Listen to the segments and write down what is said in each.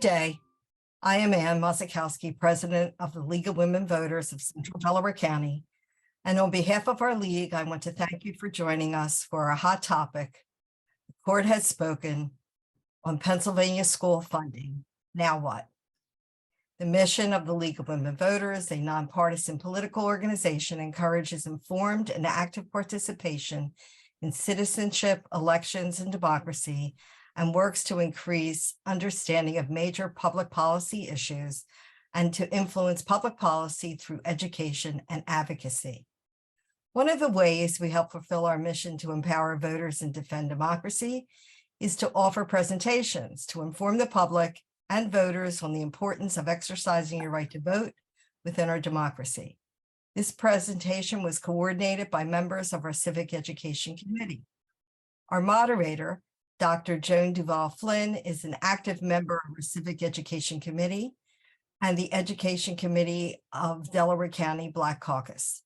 day. I am Ann Mazikowski, President of the League of Women Voters of Central Delaware County. And on behalf of our league, I want to thank you for joining us for our hot topic. The court has spoken on Pennsylvania school funding. Now what? The mission of the League of Women Voters, a nonpartisan political organization, encourages informed and active participation in citizenship, elections, and democracy, and works to increase understanding of major public policy issues and to influence public policy through education and advocacy. One of the ways we help fulfill our mission to empower voters and defend democracy is to offer presentations to inform the public and voters on the importance of exercising your right to vote within our democracy. This presentation was coordinated by members of our Civic Education Committee. Our moderator, Dr. Joan Duval Flynn, is an active member of our Civic Education Committee and the Education Committee of Delaware County Black Caucus.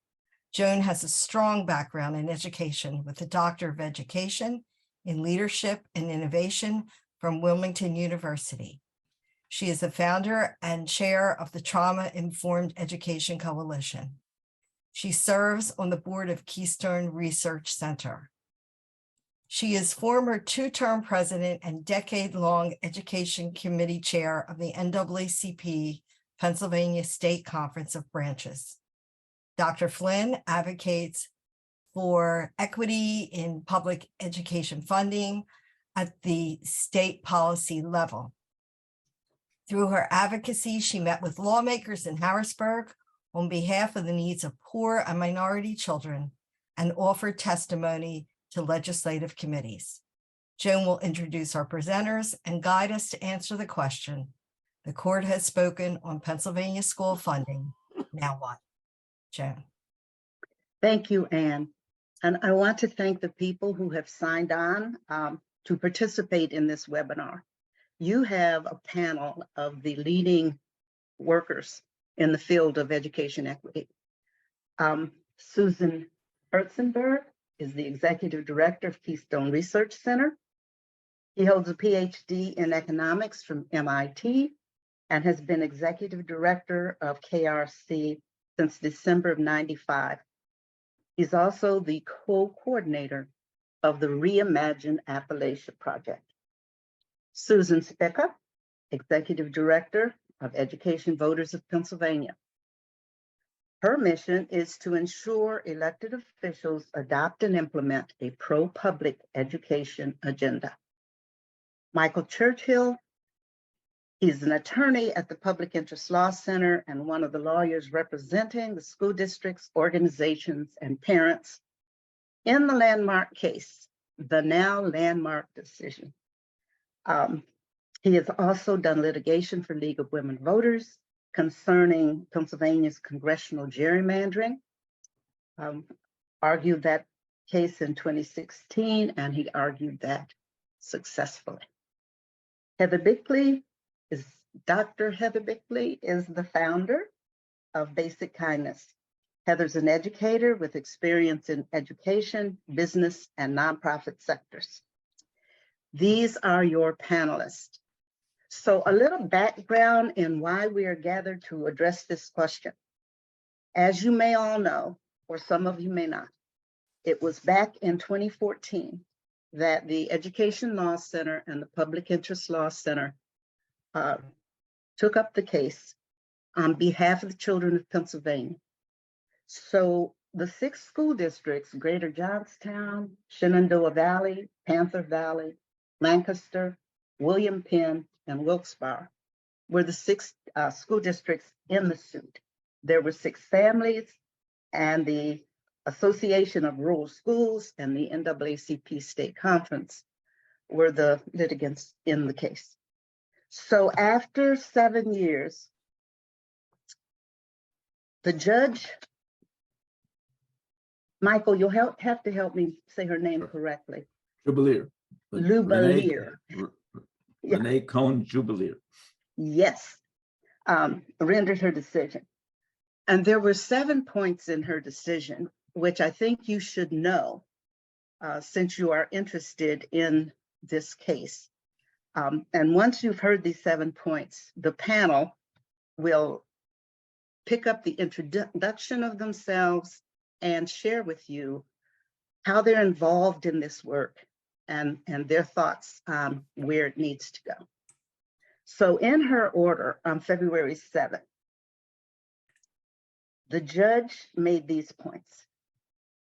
Joan has a strong background in education with a Doctor of Education in Leadership and Innovation from Wilmington University. She is the founder and chair of the Trauma Informed Education Coalition. She serves on the board of Keystone Research Center. She is former two-term president and decade-long education committee chair of the NAACP Pennsylvania State Conference of Branches. Dr. Flynn advocates for equity in public education funding at the state policy level. Through her advocacy, she met with lawmakers in Harrisburg on behalf of the needs of poor and minority children and offered testimony to legislative committees. Joan will introduce our presenters and guide us to answer the question. The court has spoken on Pennsylvania school funding. Now what? Joan. Thank you, Ann. And I want to thank the people who have signed on to participate in this webinar. You have a panel of the leading workers in the field of education equity. Susan Herzenberg is the executive director of Keystone Research Center. He holds a Ph.D. in economics from MIT and has been executive director of KRC since December of '95. He's also the co-coordinator of the Reimagine Appalachia project. Susan Specker, executive director of Education Voters of Pennsylvania. Her mission is to ensure elected officials adopt and implement a pro-public education agenda. Michael Churchill, he's an attorney at the Public Interest Law Center and one of the lawyers representing the school districts, organizations, and parents in the landmark case, the now landmark decision. He has also done litigation for League of Women Voters concerning Pennsylvania's congressional gerrymandering, argued that case in 2016, and he argued that successfully. Dr. Heather Bickley is the founder of Basic Kindness. Heather's an educator with experience in education, business, and nonprofit sectors. These are your panelists. So a little background in why we are gathered to address this question. As you may all know, or some of you may not, it was back in 2014 that the Education Law Center and the Public Interest Law Center took up the case on behalf of the children of Pennsylvania. So the 6 school districts, Greater Johnstown, Shenandoah Valley, Panther Valley, Lancaster, William Penn, and Wilkes-Barre were the 6 school districts in the suit. There were 6 families, and the Association of Rural Schools and the NAACP State Conference were the litigants in the case. So after 7 years, the judge, Michael, you'll have to help me say her name correctly. Jubelier. Lubelier. Renee Cohn Jubelier. Yes, rendered her decision. And there were 7 points in her decision, which I think you should know since you are interested in this case. And once you've heard these 7 points, the panel will pick up the introduction of themselves and share with you how they're involved in this work and their thoughts on where it needs to go. So in her order on February 7th, the judge made these points.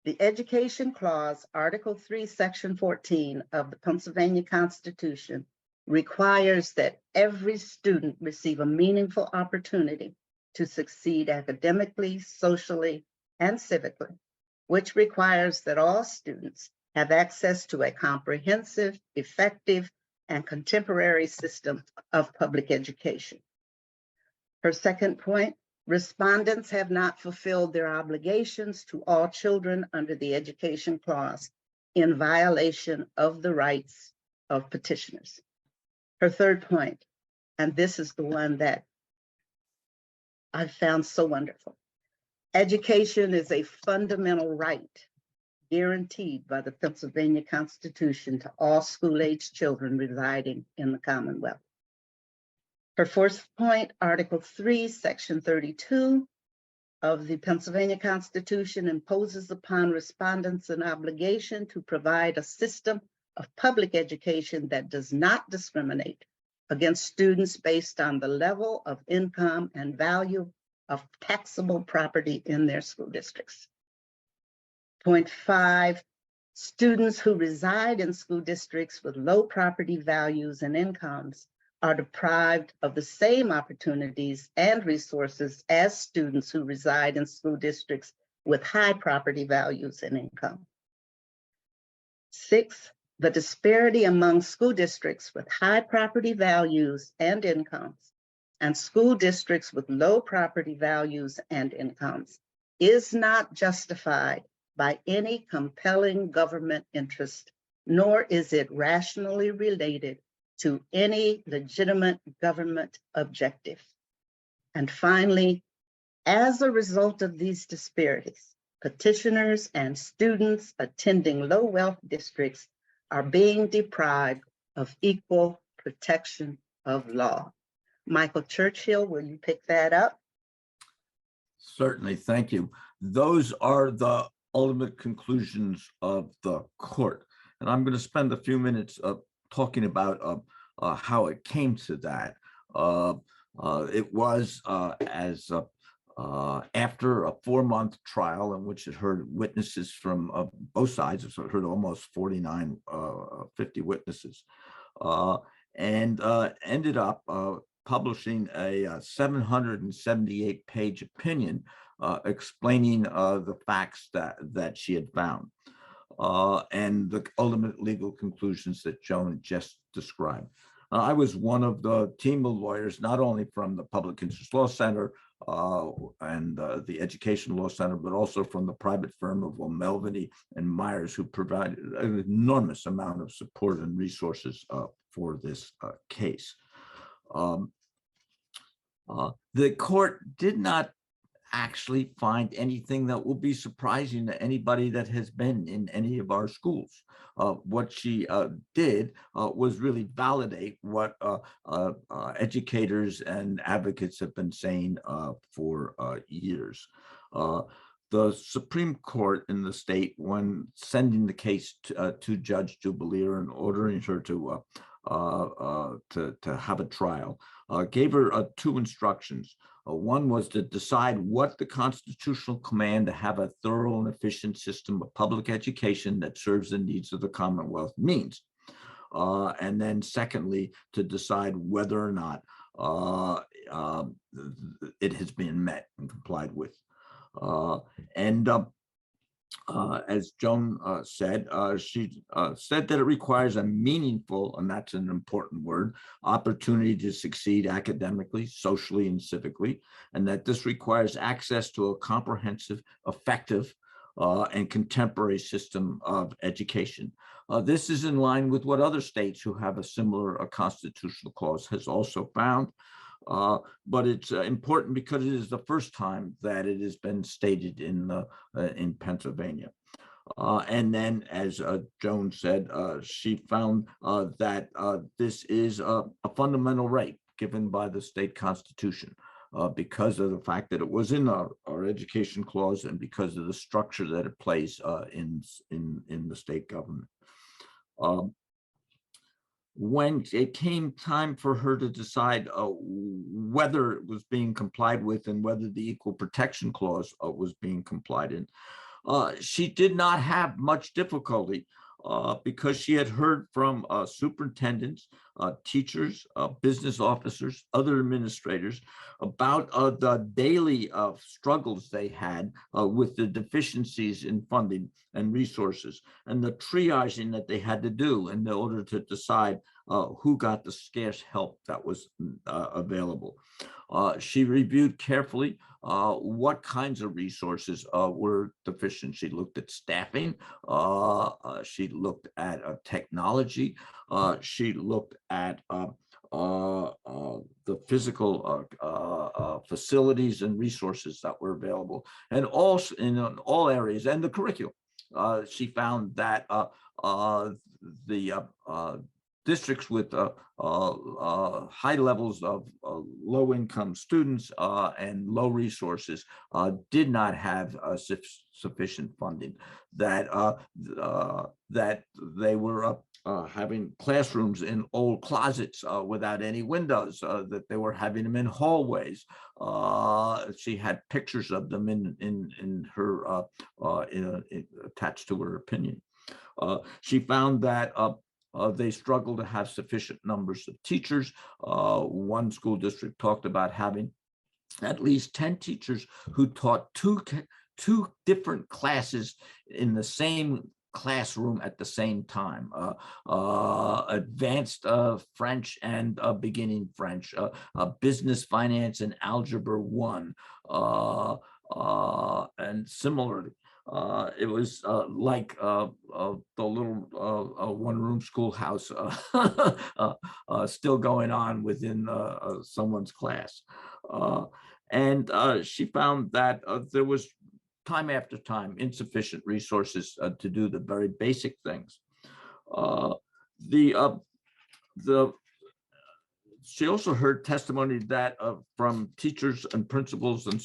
The Education Clause, Article 3, Section 14 of the Pennsylvania Constitution requires that every student receive a meaningful opportunity to succeed academically, socially, and civically, which requires that all students have access to a comprehensive, effective, and contemporary system of public education. Her second point, respondents have not fulfilled their obligations to all children under the Education Clause in violation of the rights of petitioners. Her third point, and this is the one that I found so wonderful. Education is a fundamental right guaranteed by the Pennsylvania Constitution to all school-aged children residing in the Commonwealth. Her fourth point, Article 3, Section 32 of the Pennsylvania Constitution imposes upon respondents an obligation to provide a system of public education that does not discriminate against students based on the level of income and value of taxable property in their school districts. Point 5, students who reside in school districts with low property values and incomes are deprived of the same opportunities and resources as students who reside in school districts with high property values and income. 6, the disparity among school districts with high property values and incomes and school districts with low property values and incomes is not justified by any compelling government interest, nor is it rationally related to any legitimate government objective. And finally, as a result of these disparities, petitioners and students attending low wealth districts are being deprived of equal protection of law. Michael Churchill, will you pick that up? Certainly, thank you. Those are the ultimate conclusions of the court. And I'm going to spend a few minutes talking about how it came to that. It was after a 4-month trial in which it heard witnesses from both sides. So it heard almost 50 witnesses, and ended up publishing a 778-page opinion explaining the facts that she had found and the ultimate legal conclusions that Joan just described. I was one of the team of lawyers, not only from the Public Interest Law Center and the Education Law Center, but also from the private firm of Melviny and Myers, who provided an enormous amount of support and resources for this case. The court did not actually find anything that will be surprising to anybody that has been in any of our schools. What she did was really validate what educators and advocates have been saying for years. The Supreme Court in the state, when sending the case to Judge Jubileer and ordering her to have a trial, gave her 2 instructions. One was to decide what the constitutional command to have a thorough and efficient system of public education that serves the needs of the Commonwealth means. And then secondly, to decide whether or not it has been met and complied with. As Joan said, she said that it requires a meaningful, and that's an important word, opportunity to succeed academically, socially, and civically, and that this requires access to a comprehensive, effective, and contemporary system of education. This is in line with what other states who have a similar constitutional clause has also found. But it's important because it is the first time that it has been stated in Pennsylvania. And then, as Joan said, she found that this is a fundamental right given by the state constitution because of the fact that it was in our education clause and because of the structure that it plays in the state government. When it came time for her to decide whether it was being complied with and whether the Equal Protection Clause was being complied in, she did not have much difficulty because she had heard from superintendents, teachers, business officers, other administrators about the daily struggles they had with the deficiencies in funding and resources and the triaging that they had to do in order to decide who got the scarce help that was available. She reviewed carefully what kinds of resources were deficient. She looked at staffing. She looked at technology. She looked at the physical facilities and resources that were available, and also in all areas, and the curriculum. She found that the districts with high levels of low-income students and low resources did not have sufficient funding. That they were having classrooms in old closets without any windows. That they were having them in hallways. She had pictures of them in her attached to her opinion. She found that they struggle to have sufficient numbers of teachers. One school district talked about having at least 10 teachers who taught two different classes in the same classroom at the same time, advanced French and beginning French, business, finance, and algebra 1, and similarly. It was like the little one-room schoolhouse still going on within someone's class. And she found that there was time after time insufficient resources to do the very basic things. She also heard testimony that from teachers and principals and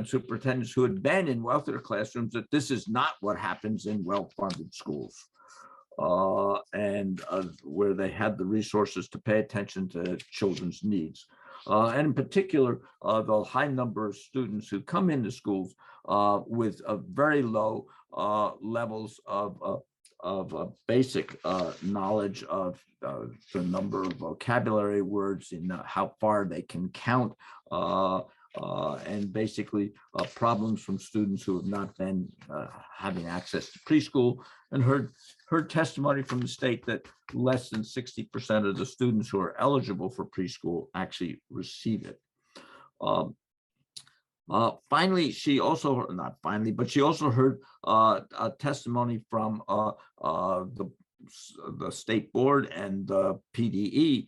superintendents who had been in wealthier classrooms that this is not what happens in well-funded schools, and where they had the resources to pay attention to children's needs. And in particular, the high number of students who come into schools with very low levels of basic knowledge of the number of vocabulary words and how far they can count, and basically problems from students who have not been having access to preschool, and heard testimony from the state that less than 60% of the students who are eligible for preschool actually receive it. Finally, she also, not finally, but she also heard a testimony from the state board and the PDE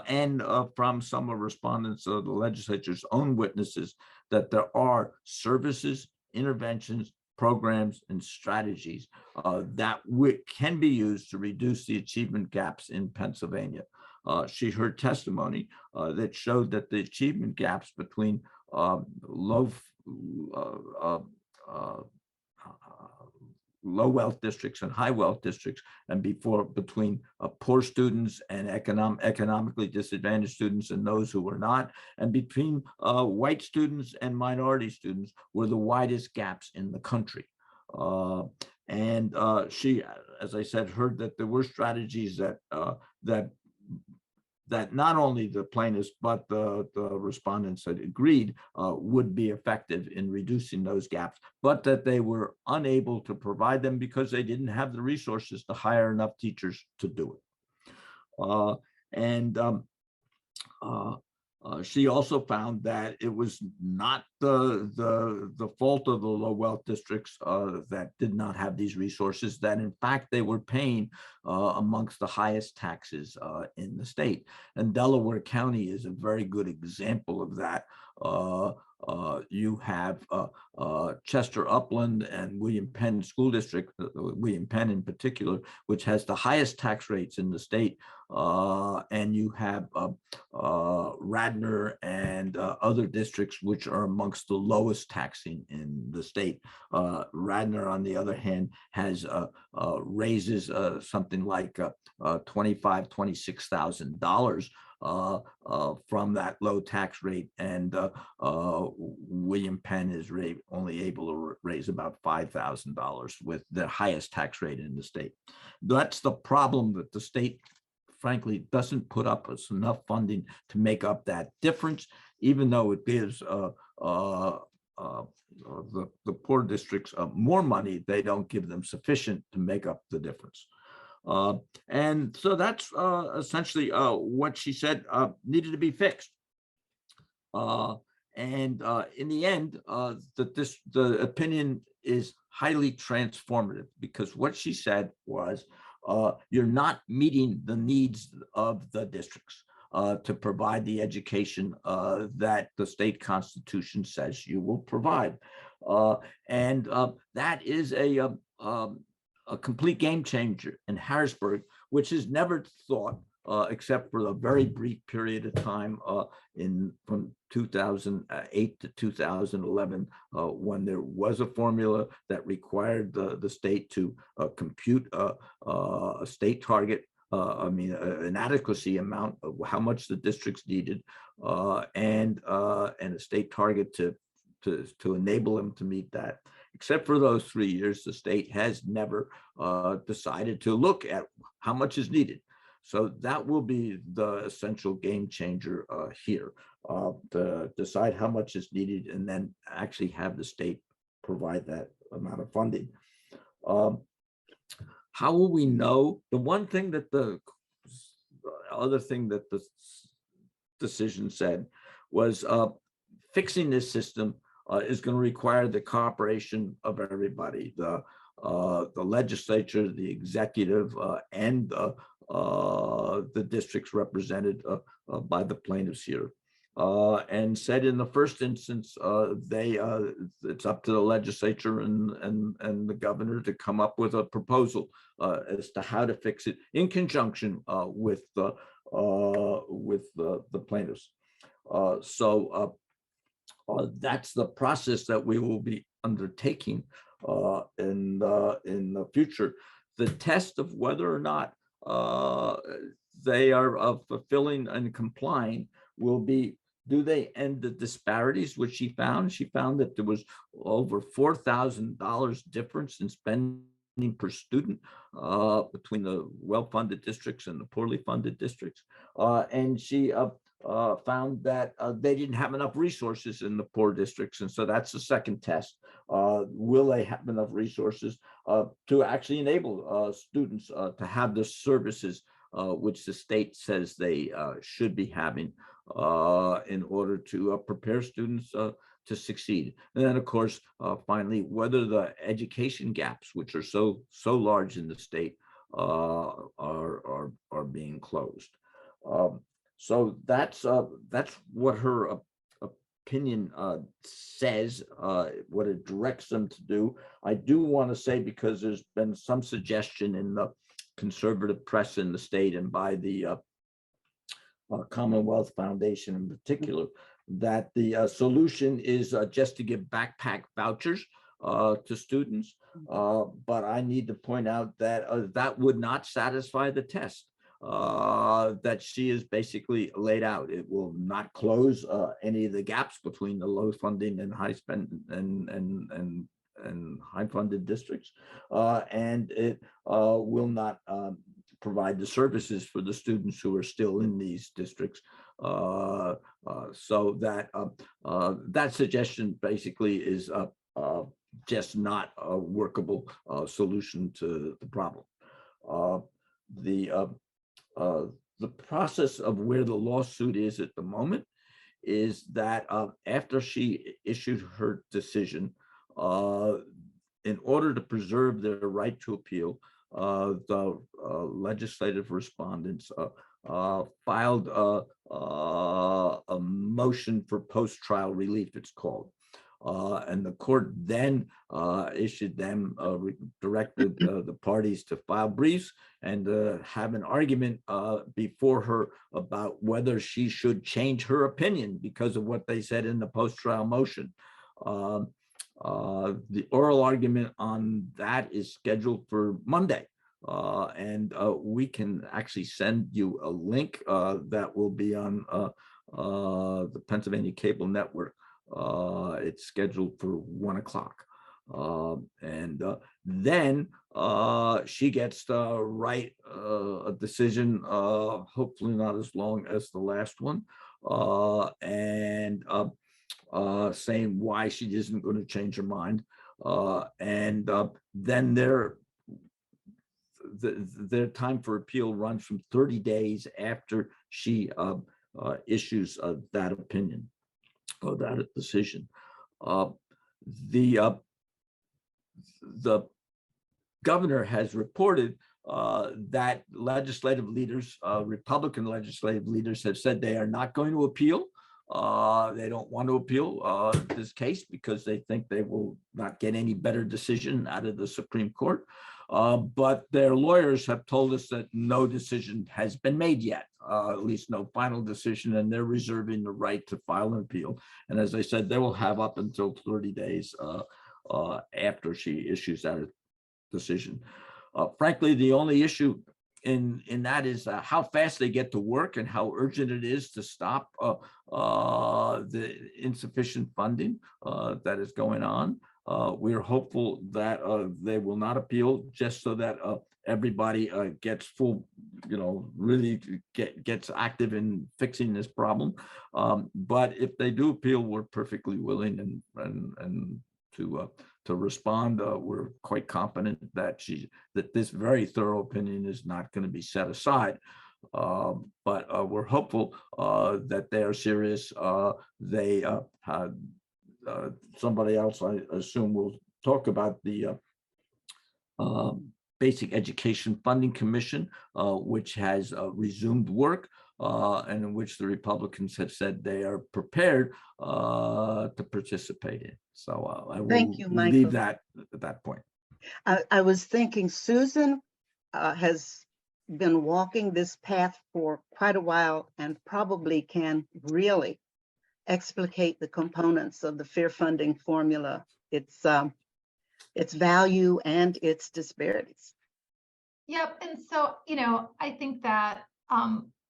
and from some of respondents of the legislature's own witnesses that there are services, interventions, programs, and strategies that can be used to reduce the achievement gaps in Pennsylvania. She heard testimony that showed that the achievement gaps between low wealth districts and high wealth districts, and between poor students and economically disadvantaged students and those who were not, and between white students and minority students were the widest gaps in the country. And she, as I said, heard that there were strategies that not only the plaintiffs, but the respondents had agreed would be effective in reducing those gaps, but that they were unable to provide them because they didn't have the resources to hire enough teachers to do it. She also found that it was not the fault of the low wealth districts that did not have these resources, that in fact they were paying amongst the highest taxes in the state. And Delaware County is a very good example of that. You have Chester Upland and William Penn School District, William Penn in particular, which has the highest tax rates in the state. And you have Radnor and other districts which are amongst the lowest taxing in the state. Radnor, on the other hand, has raises something like $25,000, $26,000 from that low tax rate, and William Penn is only able to raise about $5,000 with the highest tax rate in the state. That's the problem, that the state, frankly, doesn't put up enough funding to make up that difference, even though it gives the poor districts more money. They don't give them sufficient to make up the difference. And so that's essentially what she said needed to be fixed. And in the end, the opinion is highly transformative, because what she said was, you're not meeting the needs of the districts to provide the education that the state constitution says you will provide. And that is a complete game changer in Harrisburg, which is never thought, except for a very brief period of time from 2008 to 2011, when there was a formula that required the state to compute a state target, an adequacy amount of how much the districts needed, and a state target to enable them to meet that. Except for those 3 years, the state has never decided to look at how much is needed. So that will be the essential game changer here, to decide how much is needed and then actually have the state provide that amount of funding. How will we know? The other thing that the decision said was fixing this system is going to require the cooperation of everybody, the legislature, the executive, and the districts represented by the plaintiffs here. And said in the first instance, it's up to the legislature and the governor to come up with a proposal as to how to fix it in conjunction with the plaintiffs. So that's the process that we will be undertaking in the future. The test of whether or not they are fulfilling and complying will be, do they end the disparities, which she found? She found that there was over $4,000 difference in spending per student between the well-funded districts and the poorly funded districts. And she found that they didn't have enough resources in the poor districts. And so that's the second test. Will they have enough resources to actually enable students to have the services which the state says they should be having in order to prepare students to succeed? And then, of course, finally, whether the education gaps, which are so large in the state, are being closed. So that's what her opinion says, what it directs them to do. I do want to say, because there's been some suggestion in the conservative press in the state and by the Commonwealth Foundation in particular, that the solution is just to give backpack vouchers to students. But I need to point out that that would not satisfy the test that she has basically laid out. It will not close any of the gaps between the low funding and high spend and high funded districts, and it will not provide the services for the students who are still in these districts. So that that suggestion basically is just not a workable solution to the problem. The process of where the lawsuit is at the moment is that after she issued her decision, in order to preserve their right to appeal, the legislative respondents filed a motion for post-trial relief, it's called. And the court then issued them, directed the parties to file briefs and have an argument before her about whether she should change her opinion because of what they said in the post-trial motion. The oral argument on that is scheduled for Monday. And we can actually send you a link that will be on the Pennsylvania Cable Network. It's scheduled for 1 o'clock. And then she gets to write a decision, hopefully not as long as the last one, and saying why she isn't going to change her mind. And then their time for appeal runs from 30 days after she issues that opinion or that decision. The governor has reported that legislative leaders, Republican legislative leaders, have said they are not going to appeal. They don't want to appeal this case because they think they will not get any better decision out of the Supreme Court. But their lawyers have told us that no decision has been made yet, at least no final decision, and they're reserving the right to file an appeal. And as I said, they will have up until 30 days after she issues that decision. Frankly, the only issue in that is how fast they get to work and how urgent it is to stop the insufficient funding that is going on. We're hopeful that they will not appeal, just so that everybody gets full, really gets active in fixing this problem. But if they do appeal, we're perfectly willing and to respond. We're quite confident that this very thorough opinion is not going to be set aside. But we're hopeful that they are serious. They had somebody else, I assume, will talk about the Basic Education Funding Commission, which has resumed work, and in which the Republicans have said they are prepared to participate in. So I will Thank you, Michael. leave that at that point. I was thinking Susan has been walking this path for quite a while and probably can really explicate the components of the fair funding formula, its value and its disparities. Yep. And so, I think that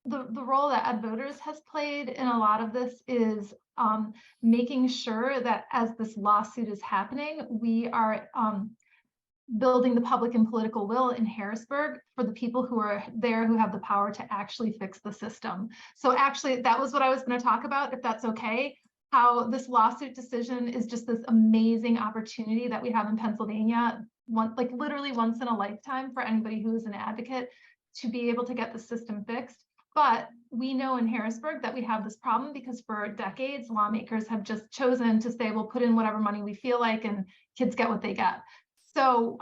the role that Ed Voters has played in a lot of this is making sure that as this lawsuit is happening, we are building the public and political will in Harrisburg for the people who are there who have the power to actually fix the system. So actually, that was what I was going to talk about, if that's okay, how this lawsuit decision is just this amazing opportunity that we have in Pennsylvania, literally once in a lifetime for anybody who is an advocate to be able to get the system fixed. But we know in Harrisburg that we have this problem because for decades, lawmakers have just chosen to say, we'll put in whatever money we feel like and kids get what they get. So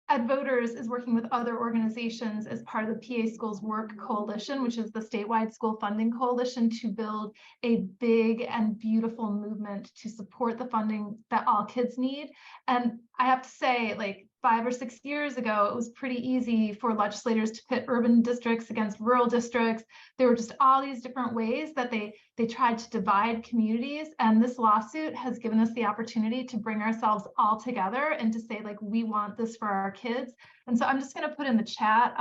Ed Voters is working with other organizations as part of the PA Schools Work Coalition, which is the statewide school funding coalition, to build a big and beautiful movement to support the funding that all kids need. And I have to say, 5 or 6 years ago, it was pretty easy for legislators to pit urban districts against rural districts. There were just all these different ways that they tried to divide communities. And this lawsuit has given us the opportunity to bring ourselves all together and to say, we want this for our kids. And so I'm just going to put in the chat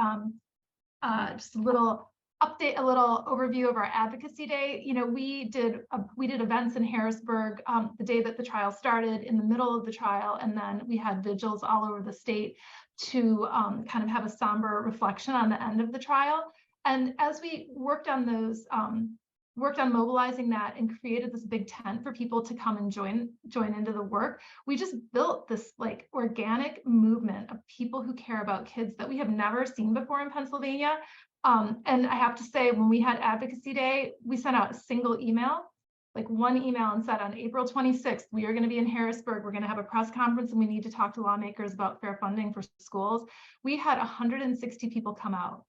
just a little update, a little overview of our advocacy day. We did events in Harrisburg the day that the trial started, in the middle of the trial, and then we had vigils all over the state to kind of have a somber reflection on the end of the trial. And as we worked on those, worked on mobilizing that and created this big tent for people to come and join into the work, we just built this organic movement of people who care about kids that we have never seen before in Pennsylvania. And I have to say, when we had Advocacy Day, we sent out a single email, one email, and said on April 26th, we are going to be in Harrisburg. We're going to have a press conference and we need to talk to lawmakers about fair funding for schools. We had 160 people come out.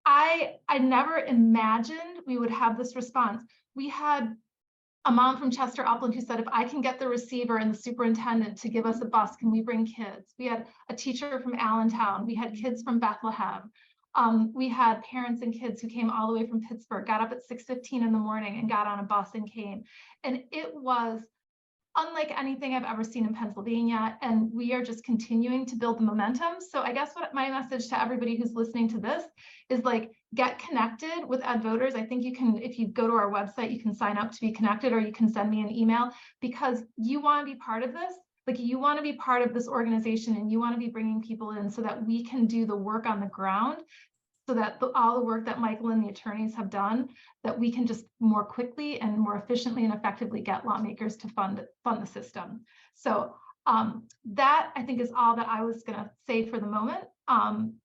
I never imagined we would have this response. We had a mom from Chester Upland who said, if I can get the receiver and the superintendent to give us a bus, can we bring kids? We had a teacher from Allentown. We had kids from Bethlehem. We had parents and kids who came all the way from Pittsburgh, got up at 6:15 in the morning and got on a bus and came. And it was unlike anything I've ever seen in Pennsylvania. And we are just continuing to build the momentum. So I guess what my message to everybody who's listening to this is like, get connected with Ed Voters. I think you can, if you go to our website, you can sign up to be connected, or you can send me an email, because you want to be part of this. Like, you want to be part of this organization, and you want to be bringing people in so that we can do the work on the ground, so that all the work that Michael and the attorneys have done, that we can just more quickly and more efficiently and effectively get lawmakers to fund the system. So that, I think, is all that I was going to say for the moment,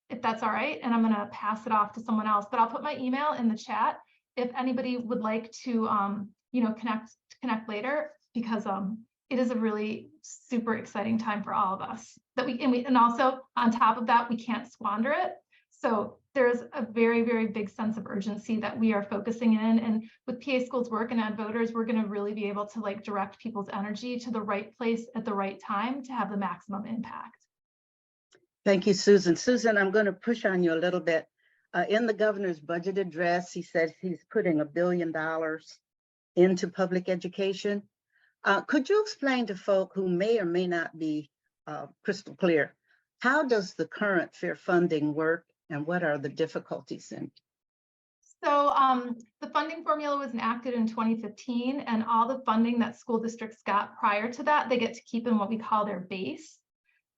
if that's all right. And I'm going to pass it off to someone else, but I'll put my email in the chat if anybody would like to, connect later, because it is a really super exciting time for all of us. And also on top of that, we can't squander it. So there's a very, very big sense of urgency that we are focusing in. And with PA Schools Work and Ed Voters, we're going to really be able to like direct people's energy to the right place at the right time to have the maximum impact. Thank you, Susan. Susan, I'm going to push on you a little bit. In the governor's budget address, he says he's putting $1 billion into public education. Could you explain to folk who may or may not be crystal clear, how does the current fair funding work, and what are the difficulties in? So the funding formula was enacted in 2015, and all the funding that school districts got prior to that, they get to keep in what we call their base.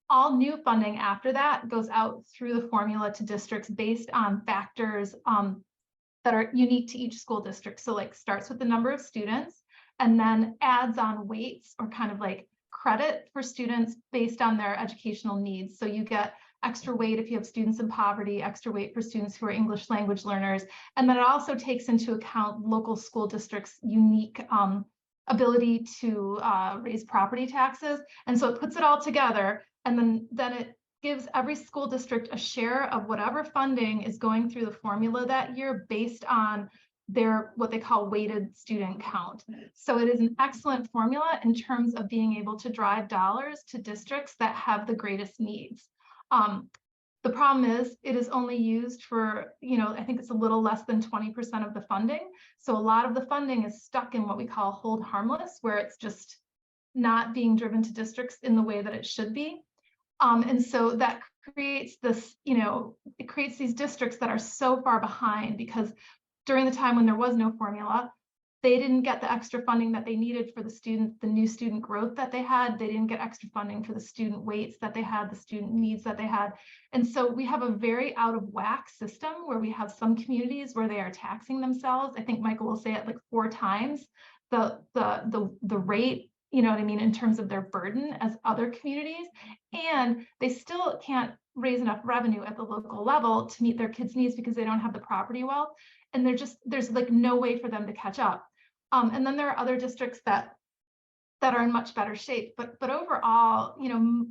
All new funding after that goes out through the formula to districts based on factors that are unique to each school district. So like starts with the number of students and then adds on weights or kind of like credit for students based on their educational needs. So you get extra weight if you have students in poverty, extra weight for students who are English language learners. And then it also takes into account local school districts' unique ability to raise property taxes. And so it puts it all together, and then it gives every school district a share of whatever funding is going through the formula that year based on their what they call weighted student count. So it is an excellent formula in terms of being able to drive dollars to districts that have the greatest needs. The problem is it is only used for, I think it's a little less than 20% of the funding. So a lot of the funding is stuck in what we call hold harmless, where it's just not being driven to districts in the way that it should be. And so that creates this, it creates these districts that are so far behind, because during the time when there was no formula, they didn't get the extra funding that they needed for the new student growth that they had. They didn't get extra funding for the student weights that they had, the student needs that they had. And so we have a very out of whack system where we have some communities where they are taxing themselves. I think Michael will say it like 4 times the rate, in terms of their burden as other communities. And they still can't raise enough revenue at the local level to meet their kids' needs because they don't have the property wealth. And there's like no way for them to catch up. And then there are other districts that are in much better shape. But overall,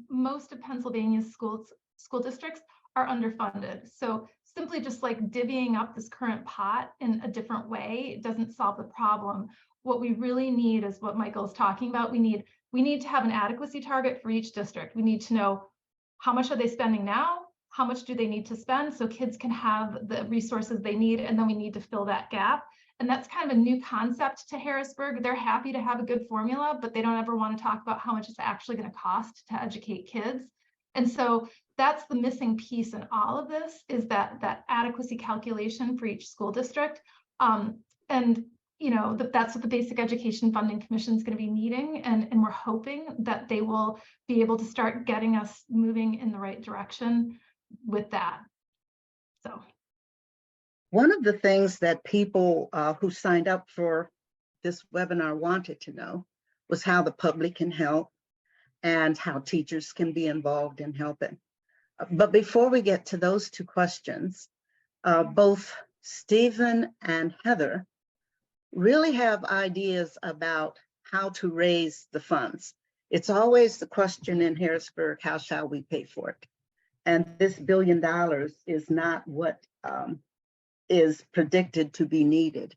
most of Pennsylvania's school districts are underfunded. So simply just like divvying up this current pot in a different way doesn't solve the problem. What we really need is what Michael's talking about. We need to have an adequacy target for each district. We need to know how much are they spending now? How much do they need to spend so kids can have the resources they need? And then we need to fill that gap. And that's kind of a new concept to Harrisburg. They're happy to have a good formula, but they don't ever want to talk about how much it's actually going to cost to educate kids. And so that's the missing piece in all of this, is that adequacy calculation for each school district. That's what the Basic Education Funding Commission is going to be meeting, and we're hoping that they will be able to start getting us moving in the right direction with that. So one of the things that people who signed up for this webinar wanted to know was how the public can help and how teachers can be involved in helping. But before we get to those 2 questions, both Stephen and Heather really have ideas about how to raise the funds. It's always the question in Harrisburg, how shall we pay for it? And this $1 billion is not what is predicted to be needed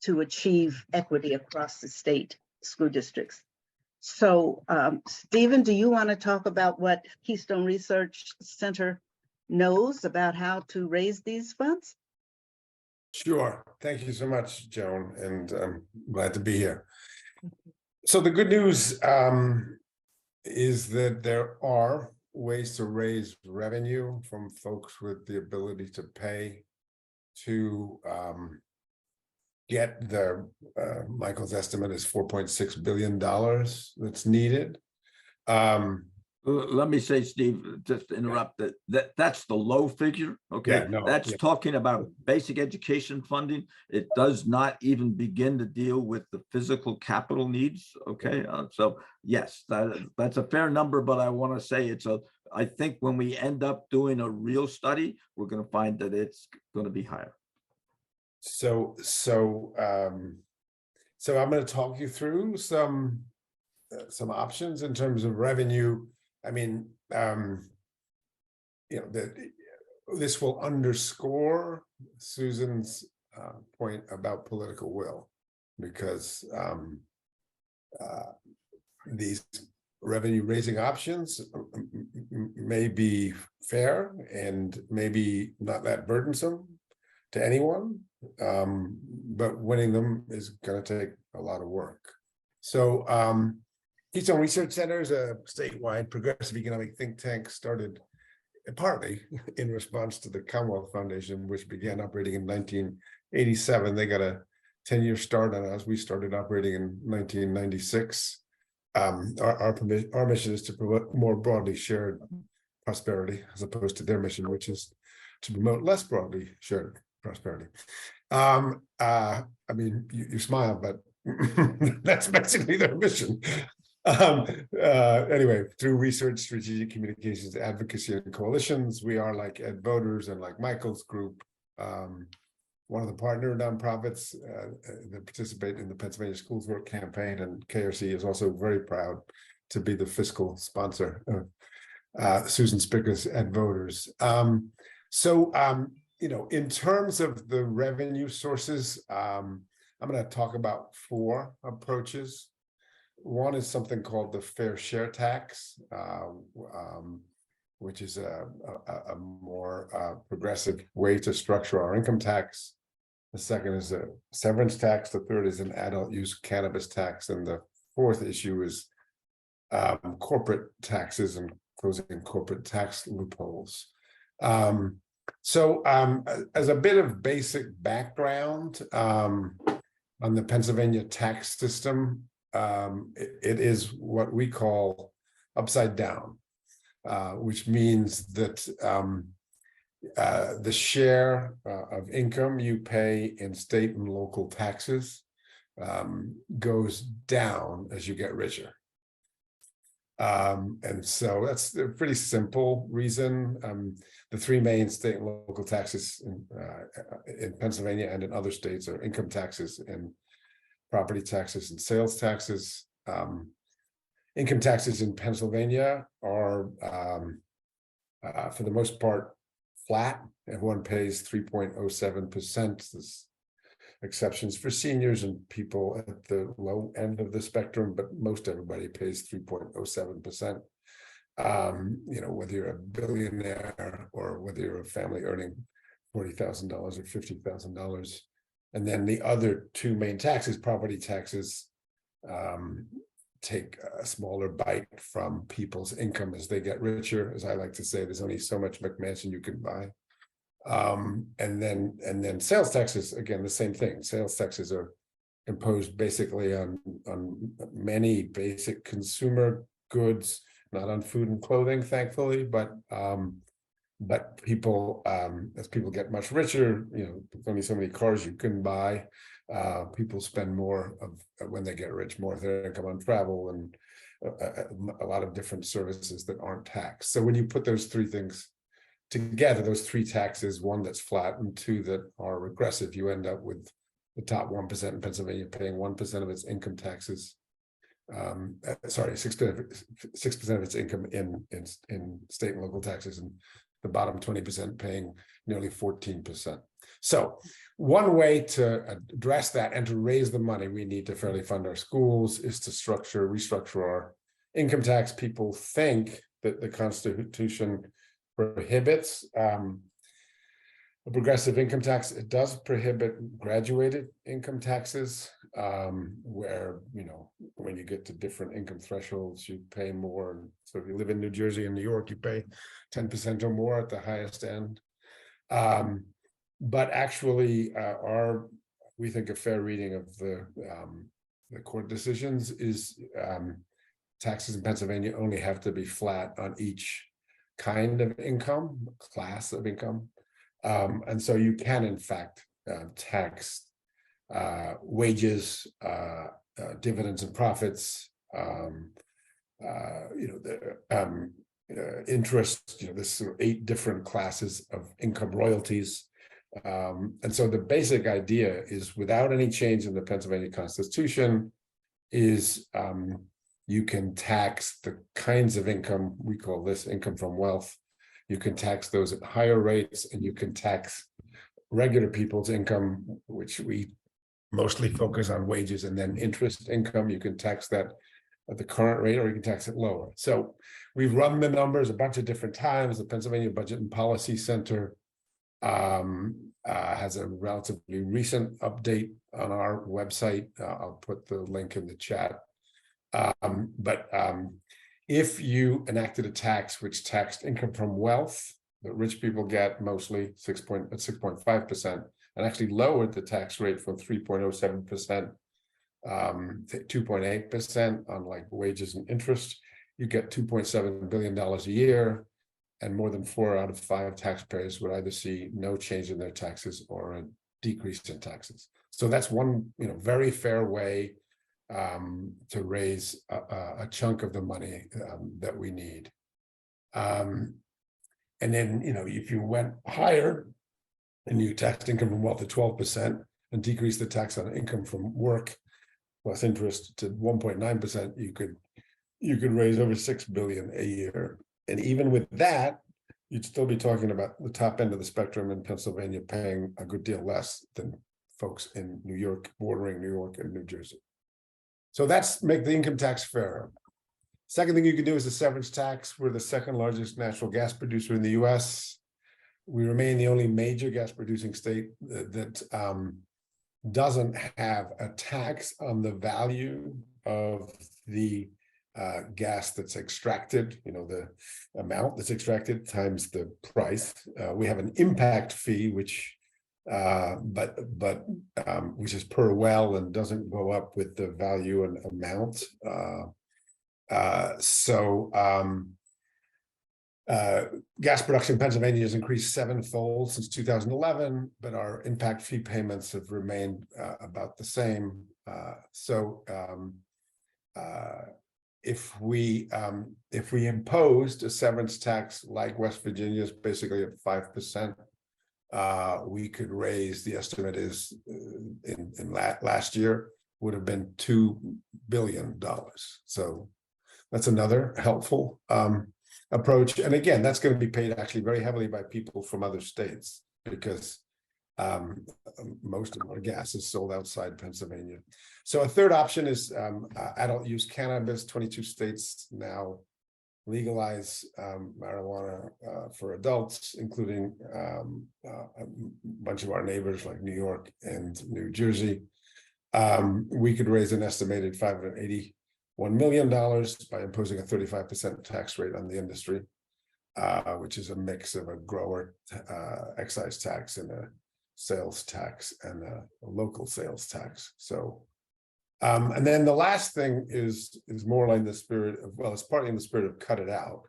to achieve equity across the state school districts. So, Stephen, do you want to talk about what Keystone Research Center knows about how to raise these funds? Sure. Thank you so much, Joan, and I'm glad to be here. So the good news is that there are ways to raise revenue from folks with the ability to pay to get the Michael's estimate is $4.6 billion that's needed. Let me say, Steve, just to interrupt that's the low figure. Okay, Yeah, no, that's yeah. talking about basic education funding. It does not even begin to deal with the physical capital needs. Okay, so yes, that's a fair number, but I want to say I think when we end up doing a real study, we're going to find that it's going to be higher. So I'm going to talk you through some options in terms of revenue. I mean, this will underscore Susan's point about political will, because these revenue raising options may be fair and maybe not that burdensome to anyone, but winning them is going to take a lot of work. So Keystone Research Center is a statewide progressive economic think tank started partly in response to the Commonwealth Foundation, which began operating in 1987. They got a 10-year start on us. We started operating in 1996. Our mission is to promote more broadly shared prosperity, as opposed to their mission, which is to promote less broadly shared prosperity. I mean, you smile, but that's basically their mission. Anyway, through research, strategic communications, advocacy, and coalitions, we are like Ed Voters and like Michael's group, one of the partner nonprofits that participate in the Pennsylvania Schools Work campaign, and KRC is also very proud to be the fiscal sponsor of Susan Spicker's Ed Voters. In terms of the revenue sources, I'm going to talk about 4 approaches. One is something called the fair share tax, which is a more progressive way to structure our income tax. The second is a severance tax. The third is an adult use cannabis tax. And the fourth issue is corporate taxes and closing corporate tax loopholes. As a bit of basic background on the Pennsylvania tax system, it is what we call upside down, which means that the share of income you pay in state and local taxes goes down as you get richer. And so that's a pretty simple reason. The 3 main state and local taxes in Pennsylvania and in other states are income taxes and property taxes and sales taxes. Income taxes in Pennsylvania are, for the most part, flat. Everyone pays 3.07%. There's exceptions for seniors and people at the low end of the spectrum, but most everybody pays 3.07%. Whether you're a billionaire or whether you're a family earning $40,000 or $50,000. And then the other 2 main taxes, property taxes, take a smaller bite from people's income as they get richer. As I like to say, there's only so much McMansion you can buy. And then sales taxes, again, the same thing. Sales taxes are imposed basically on many basic consumer goods, not on food and clothing, thankfully, but people, as people get much richer, there's only so many cars you can buy. People spend more when they get rich, more of their income on travel and a lot of different services that aren't taxed. So when you put those 3 things together, those 3 taxes, 1 that's flat and 2 that are regressive, you end up with the top 1% in Pennsylvania paying 1% of its income taxes. 6% of its income in state and local taxes, and the bottom 20% paying nearly 14%. So one way to address that and to raise the money we need to fairly fund our schools is to restructure our income tax. People think that the Constitution prohibits a progressive income tax. It does prohibit graduated income taxes, where, you know, when you get to different income thresholds, you pay more. So if you live in New Jersey and New York, you pay 10% or more at the highest end. But actually, we think a fair reading of the court decisions is taxes in Pennsylvania only have to be flat on each kind of income, class of income. And so you can, in fact, tax wages, dividends and profits, interest, there's sort of 8 different classes of income, royalties. And so the basic idea is, without any change in the Pennsylvania Constitution, is you can tax the kinds of income, we call this income from wealth. You can tax those at higher rates, and you can tax regular people's income, which we mostly focus on wages, and then interest income. You can tax that at the current rate, or you can tax it lower. So we've run the numbers a bunch of different times. The Pennsylvania Budget and Policy Center has a relatively recent update on our website. I'll put the link in the chat. If you enacted a tax which taxed income from wealth that rich people get, mostly 6.5%, and actually lowered the tax rate from 3.07% to 2.8% on like wages and interest, you get $2.7 billion a year, and more than 4 out of 5 taxpayers would either see no change in their taxes or a decrease in taxes. So that's one, very fair way to raise a chunk of the money that we need. And then, if you went higher and you taxed income from wealth at 12% and decreased the tax on income from work plus interest to 1.9%, you could raise over $6 billion a year. And even with that, you'd still be talking about the top end of the spectrum in Pennsylvania paying a good deal less than folks in New York, bordering New York and New Jersey. So that's make the income tax fairer. Second thing you can do is a severance tax. We're the second largest natural gas producer in the US. We remain the only major gas producing state that doesn't have a tax on the value of the gas that's extracted, the amount that's extracted times the price. We have an impact fee, which which is per well and doesn't go up with the value and amount. Gas production in Pennsylvania has increased 7-fold since 2011, but our impact fee payments have remained about the same. If we imposed a severance tax like West Virginia's, basically at 5%, we could raise, the estimate is in last year would have been $2 billion. So that's another helpful approach. And again, that's going to be paid actually very heavily by people from other states, because most of our gas is sold outside Pennsylvania. So a third option is adult use cannabis. 22 states now legalize marijuana for adults, including a bunch of our neighbors like New York and New Jersey. We could raise an estimated $581 million by imposing a 35% tax rate on the industry, which is a mix of a grower excise tax and a sales tax and a local sales tax. So, and then the last thing is more like the spirit of, well, it's partly in the spirit of cut it out,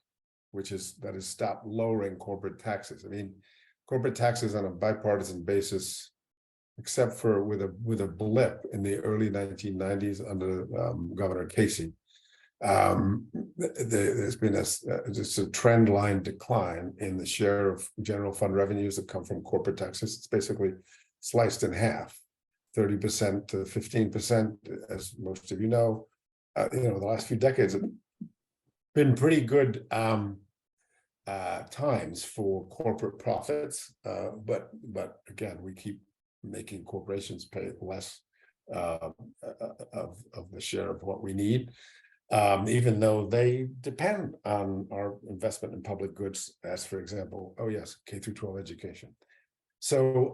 which is stop lowering corporate taxes. I mean, corporate taxes on a bipartisan basis, except for with a blip in the early 1990s under Governor Casey, there's been just a trend line decline in the share of general fund revenues that come from corporate taxes. It's basically sliced in half, 30% to 15%, as most of you know. The last few decades have been pretty good times for corporate profits, but again, we keep making corporations pay less of the share of what we need, even though they depend on our investment in public goods, as for example, oh yes, K through 12 education. So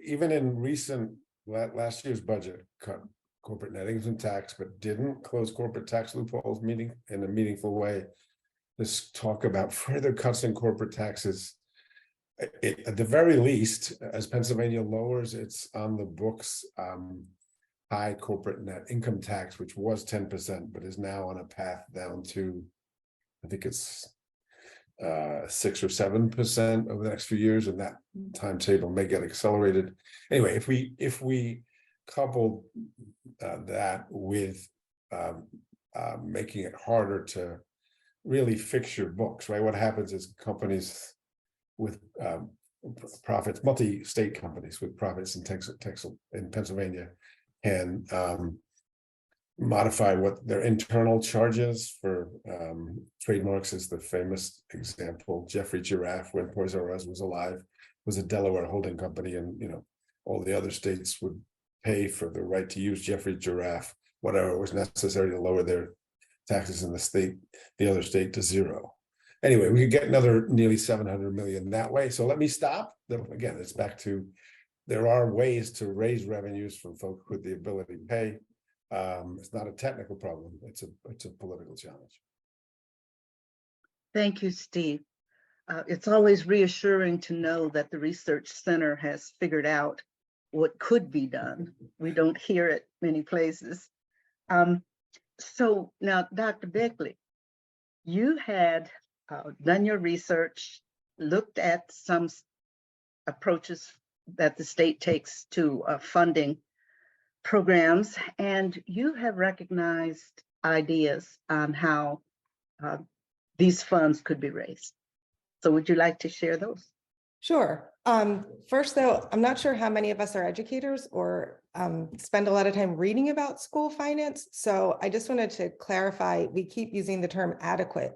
even in recent last year's budget cut corporate net income tax, but didn't close corporate tax loopholes in a meaningful way. This talk about further cuts in corporate taxes, at the very least, as Pennsylvania lowers its on the books high corporate net income tax, which was 10%, but is now on a path down to, I think it's 6 or 7% over the next few years, and that timetable may get accelerated. Anyway, if we couple that with making it harder to really fix your books, right? What happens is companies with profits, multi-state companies with profits in Texas, in Pennsylvania, can modify what their internal charges for trademarks is the famous example. Jeffrey Giraffe, when Toys R Us was alive, was a Delaware holding company, and all the other states would pay for the right to use Jeffrey Giraffe, whatever was necessary to lower their taxes in the other state to zero. Anyway, we could get another nearly 700 million that way. So let me stop. Again, it's back to, there are ways to raise revenues from folks with the ability to pay. It's not a technical problem. It's a political challenge. Thank you, Steve. It's always reassuring to know that the research center has figured out what could be done. We don't hear it many places. So now, Dr. Beckley, you had done your research, looked at some approaches that the state takes to funding programs, and you have recognized ideas on how these funds could be raised. So would you like to share those? Sure. First, though, I'm not sure how many of us are educators or spend a lot of time reading about school finance. So I just wanted to clarify, we keep using the term adequate.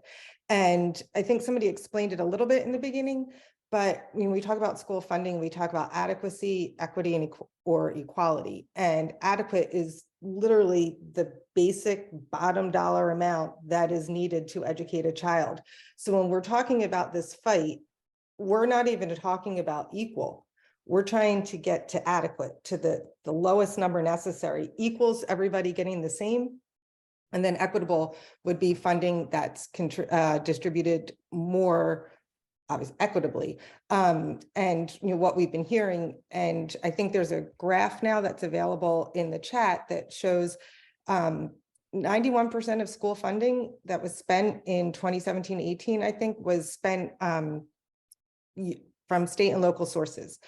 And I think somebody explained it a little bit in the beginning, but when we talk about school funding, we talk about adequacy, equity, and or equality. And adequate is literally the basic bottom dollar amount that is needed to educate a child. So when we're talking about this fight, we're not even talking about equal. We're trying to get to adequate, to the lowest number necessary. Equals everybody getting the same. And then equitable would be funding that's distributed more equitably. And what we've been hearing, and I think there's a graph now that's available in the chat that shows 91% of school funding that was spent in 2017-18, I think, was spent from state and local sources.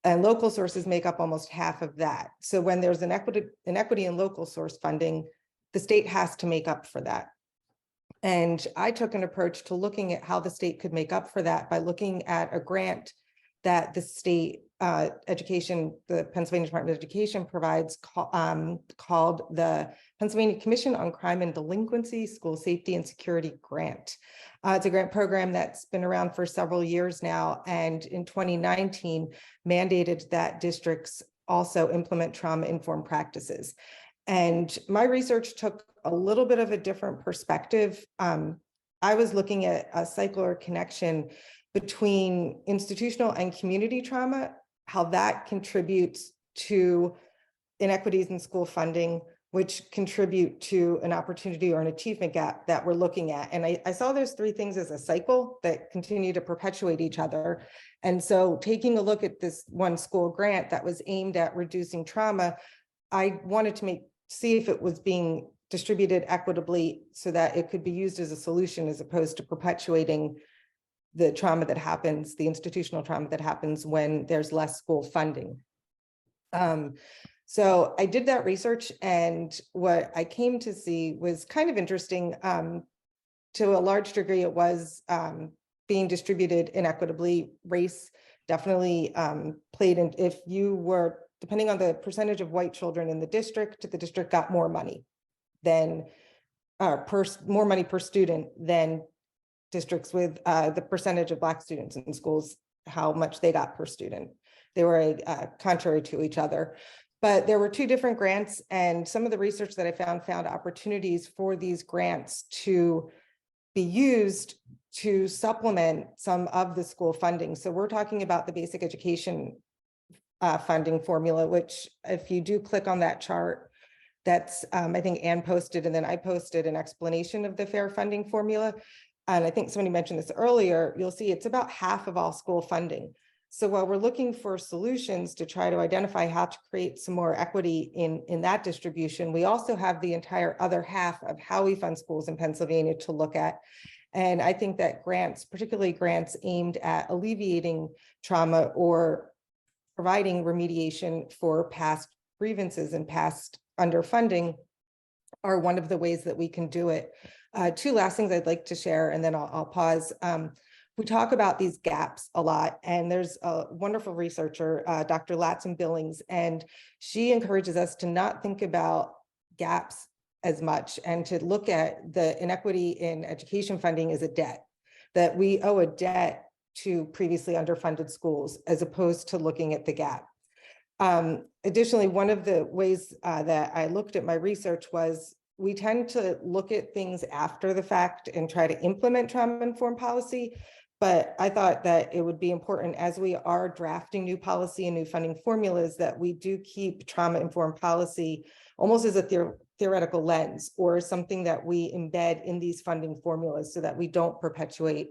And local sources make up almost half of that. So when there's an equity in local source funding, the state has to make up for that. And I took an approach to looking at how the state could make up for that by looking at a grant that the state education, the Pennsylvania Department of Education provides, called the Pennsylvania Commission on Crime and Delinquency School Safety and Security Grant. It's a grant program that's been around for several years now, and in 2019 mandated that districts also implement trauma-informed practices. And my research took a little bit of a different perspective. I was looking at a cyclical connection between institutional and community trauma, how that contributes to inequities in school funding, which contribute to an opportunity or an achievement gap that we're looking at. And I saw those three things as a cycle that continue to perpetuate each other. And so taking a look at this one school grant that was aimed at reducing trauma, I wanted to see if it was being distributed equitably so that it could be used as a solution as opposed to perpetuating the trauma that happens, the institutional trauma that happens when there's less school funding. So I did that research, and what I came to see was kind of interesting. To a large degree, it was being distributed inequitably. Race definitely played in. If you were, depending on the percentage of white children in the district got more money than more money per student than districts with the percentage of Black students in schools, how much they got per student. They were contrary to each other. But there were two different grants, and some of the research that I found opportunities for these grants to be used to supplement some of the school funding. So we're talking about the basic education funding formula, which if you do click on that chart, that's I think Ann posted, and then I posted an explanation of the fair funding formula. And I think somebody mentioned this earlier, you'll see it's about half of all school funding. So while we're looking for solutions to try to identify how to create some more equity in that distribution, we also have the entire other half of how we fund schools in Pennsylvania to look at. And I think that grants, particularly grants aimed at alleviating trauma or providing remediation for past grievances and past underfunding, are one of the ways that we can do it. Two last things I'd like to share, and then I'll pause. We talk about these gaps a lot, and there's a wonderful researcher, Dr. Latson Billings, and she encourages us to not think about gaps as much and to look at the inequity in education funding as a debt, that we owe a debt to previously underfunded schools as opposed to looking at the gap. Additionally, one of the ways that I looked at my research was we tend to look at things after the fact and try to implement trauma-informed policy. But I thought that it would be important as we are drafting new policy and new funding formulas that we do keep trauma-informed policy almost as a theoretical lens, or something that we embed in these funding formulas so that we don't perpetuate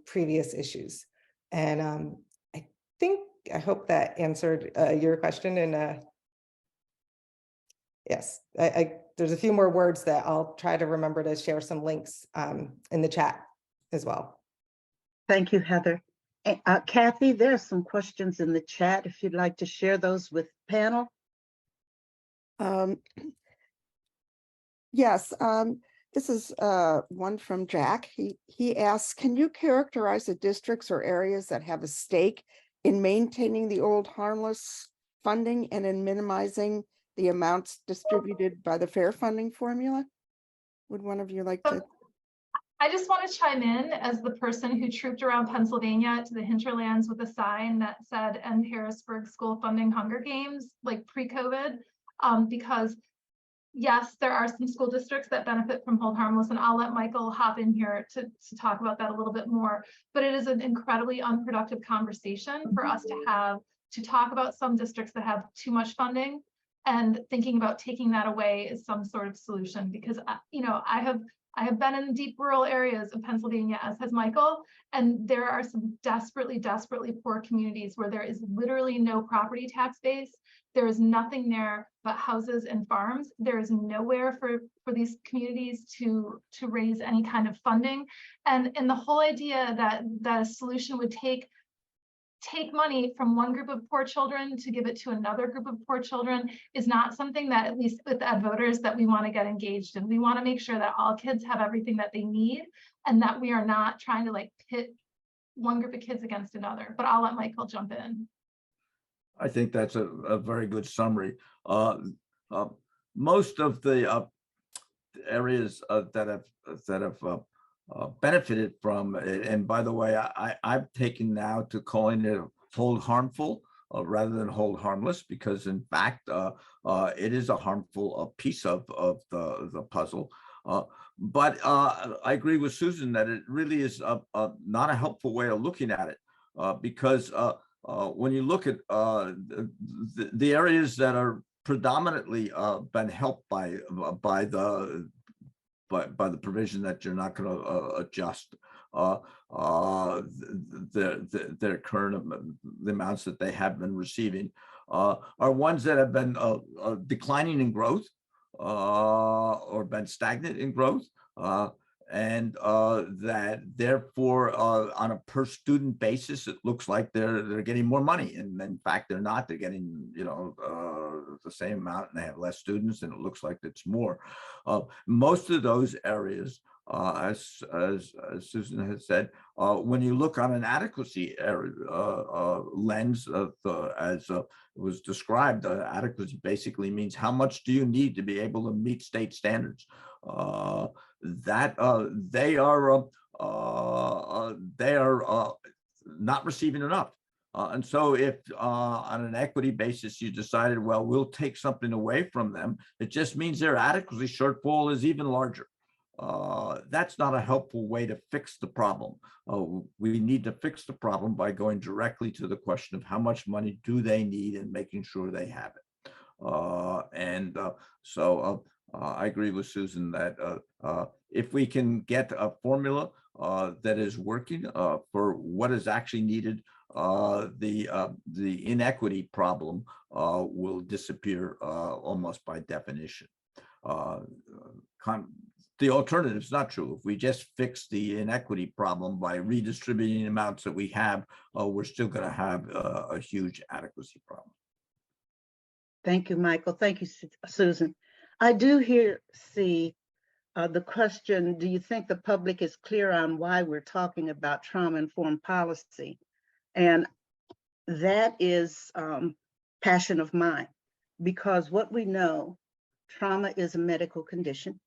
previous issues. And I hope that answered your question. And yes, there's a few more words that I'll try to remember to share some links in the chat as well. Thank you, Heather. Kathy, there are some questions in the chat if you'd like to share those with the panel. Yes, this is one from Jack. He asks, can you characterize the districts or areas that have a stake in maintaining the old harmless funding and in minimizing the amounts distributed by the fair funding formula? Would one of you like to? I just want to chime in as the person who trooped around Pennsylvania to the hinterlands with a sign that said "End Harrisburg School Funding Hunger Games," like pre-COVID, because yes, there are some school districts that benefit from hold harmless, and I'll let Michael hop in here to talk about that a little bit more, but it is an incredibly unproductive conversation for us to have to talk about some districts that have too much funding and thinking about taking that away is some sort of solution, because I have been in deep rural areas of Pennsylvania, as has Michael, and there are some desperately, desperately poor communities where there is literally no property tax base. There is nothing there but houses and farms. There is nowhere for these communities to raise any kind of funding. And the whole idea that a solution would take money from one group of poor children to give it to another group of poor children is not something that, at least with Ed voters, that we want to get engaged in. We want to make sure that all kids have everything that they need and that we are not trying to pit one group of kids against another. But I'll let Michael jump in. I think that's a very good summary. Most of the areas that have benefited from it, and by the way, I've taken now to calling it hold harmful rather than hold harmless, because in fact it is a harmful piece of the puzzle. But I agree with Susan that it really is not a helpful way of looking at it, because when you look at the areas that are predominantly been helped by the provision that you're not going to adjust their current the amounts that they have been receiving, are ones that have been declining in growth or been stagnant in growth, and that therefore on a per student basis it looks like they're getting more money, and in fact they're not. They're getting the same amount and they have less students, and it looks like it's more. Most of those areas, as Susan has said, when you look on an adequacy lens as was described, adequacy basically means how much do you need to be able to meet state standards. That they are they are not receiving enough. And so if on an equity basis, you decided, well, we'll take something away from them, it just means their adequacy shortfall is even larger. That's not a helpful way to fix the problem. We need to fix the problem by going directly to the question of how much money do they need and making sure they have it. So I agree with Susan that if we can get a formula that is working for what is actually needed, the inequity problem will disappear almost by definition. The alternative is not true. If we just fix the inequity problem by redistributing amounts that we have, we're still going to have a huge adequacy problem. Thank you, Michael. Thank you, Susan. I do see the question, do you think the public is clear on why we're talking about trauma-informed policy? And that is passion of mine, because what we know, trauma is a medical condition.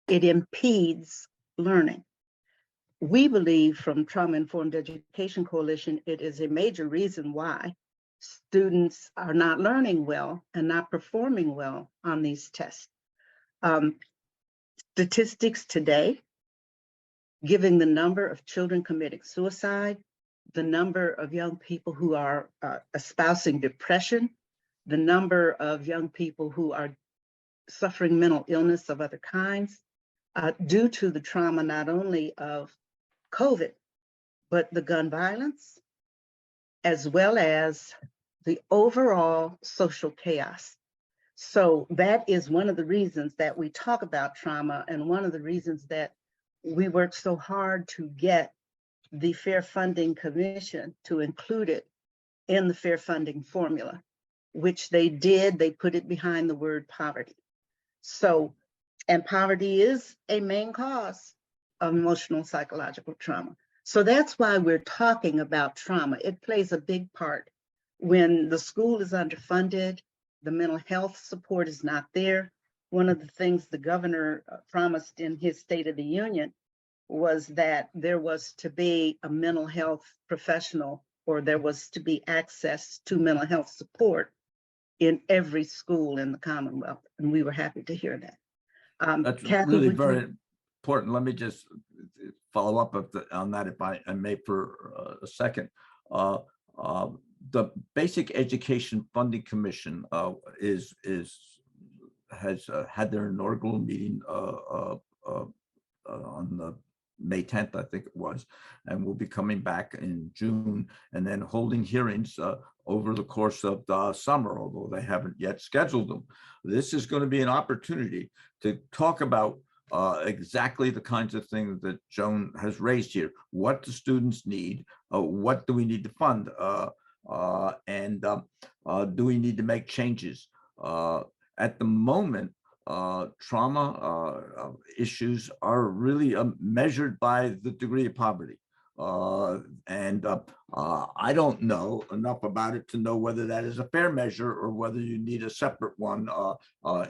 It impedes learning. We believe from Trauma-Informed Education Coalition, it is a major reason why students are not learning well and not performing well on these tests. Statistics today, giving the number of children committing suicide, the number of young people who are espousing depression, the number of young people who are suffering mental illness of other kinds, due to the trauma not only of COVID, but the gun violence, as well as the overall social chaos. So that is one of the reasons that we talk about trauma, and one of the reasons that we work so hard to get the Fair Funding Commission to include it in the fair funding formula, which they did. They put it behind the word poverty. So, and poverty is a main cause of emotional and psychological trauma. So that's why we're talking about trauma. It plays a big part. When the school is underfunded, the mental health support is not there. One of the things the governor promised in his State of the Union was that there was to be a mental health professional, or there was to be access to mental health support in every school in the Commonwealth. And we were happy to hear that. That's Kathy, really very important. Let me just follow up on that, if I may, for a second. The Basic Education Funding Commission has had their inaugural meeting on the May 10th, I think it was, and we'll be coming back in June and then holding hearings over the course of the summer, although they haven't yet scheduled them. This is going to be an opportunity to talk about exactly the kinds of things that Joan has raised here. What do students need? What do we need to fund? And do we need to make changes? At the moment, trauma issues are really measured by the degree of poverty. I don't know enough about it to know whether that is a fair measure or whether you need a separate one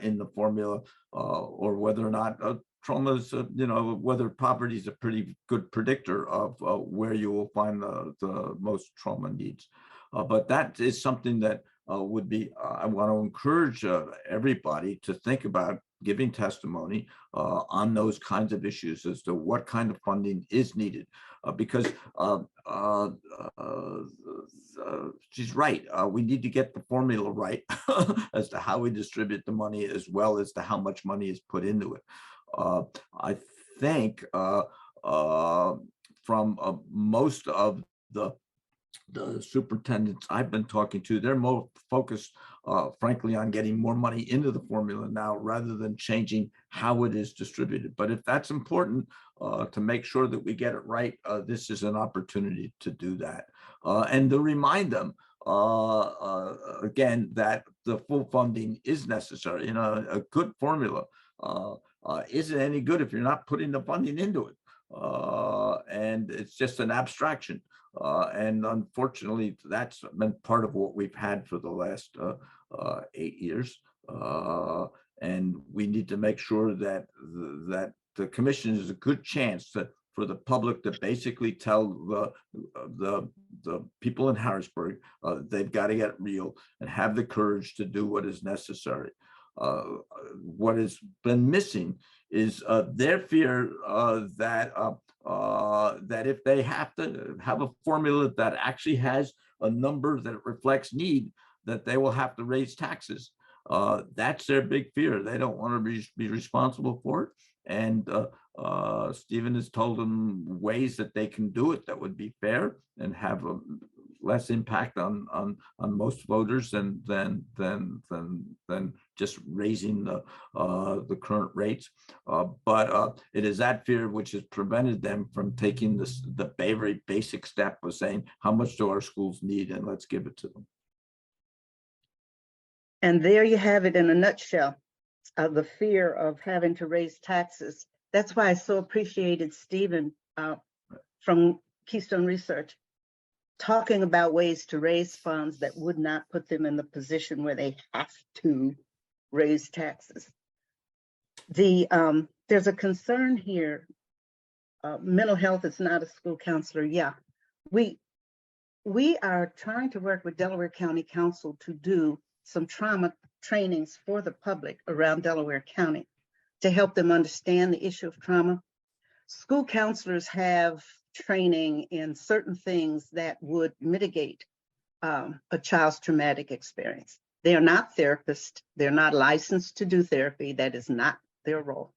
in the formula, or whether or not trauma is, whether poverty is a pretty good predictor of where you will find the most trauma needs. But that is something that would be, I want to encourage everybody to think about giving testimony on those kinds of issues as to what kind of funding is needed. Because she's right, we need to get the formula right as to how we distribute the money, as well as to how much money is put into it. I think from most of the superintendents I've been talking to, they're more focused, frankly, on getting more money into the formula now rather than changing how it is distributed. But if that's important to make sure that we get it right, this is an opportunity to do that. And to remind them, again, that the full funding is necessary. A good formula isn't any good if you're not putting the funding into it. And it's just an abstraction. And unfortunately, that's been part of what we've had for the last 8 years. And we need to make sure that the commission is a good chance to for the public to basically tell the people in Harrisburg they've got to get real and have the courage to do what is necessary. What has been missing is their fear that if they have to have a formula that actually has a number that reflects need, that they will have to raise taxes. That's their big fear. They don't want to be responsible for it. And Stephen has told them ways that they can do it that would be fair and have a less impact on most voters than just raising the current rates. But it is that fear which has prevented them from taking the very basic step of saying, how much do our schools need, and let's give it to them. And there you have it in a nutshell, the fear of having to raise taxes. That's why I so appreciated Stephen from Keystone Research talking about ways to raise funds that would not put them in the position where they have to raise taxes. There's a concern here. Mental health is not a school counselor. Yeah, we are trying to work with Delaware County Council to do some trauma trainings for the public around Delaware County to help them understand the issue of trauma. School counselors have training in certain things that would mitigate a child's traumatic experience. They are not therapists. They're not licensed to do therapy. That is not their role.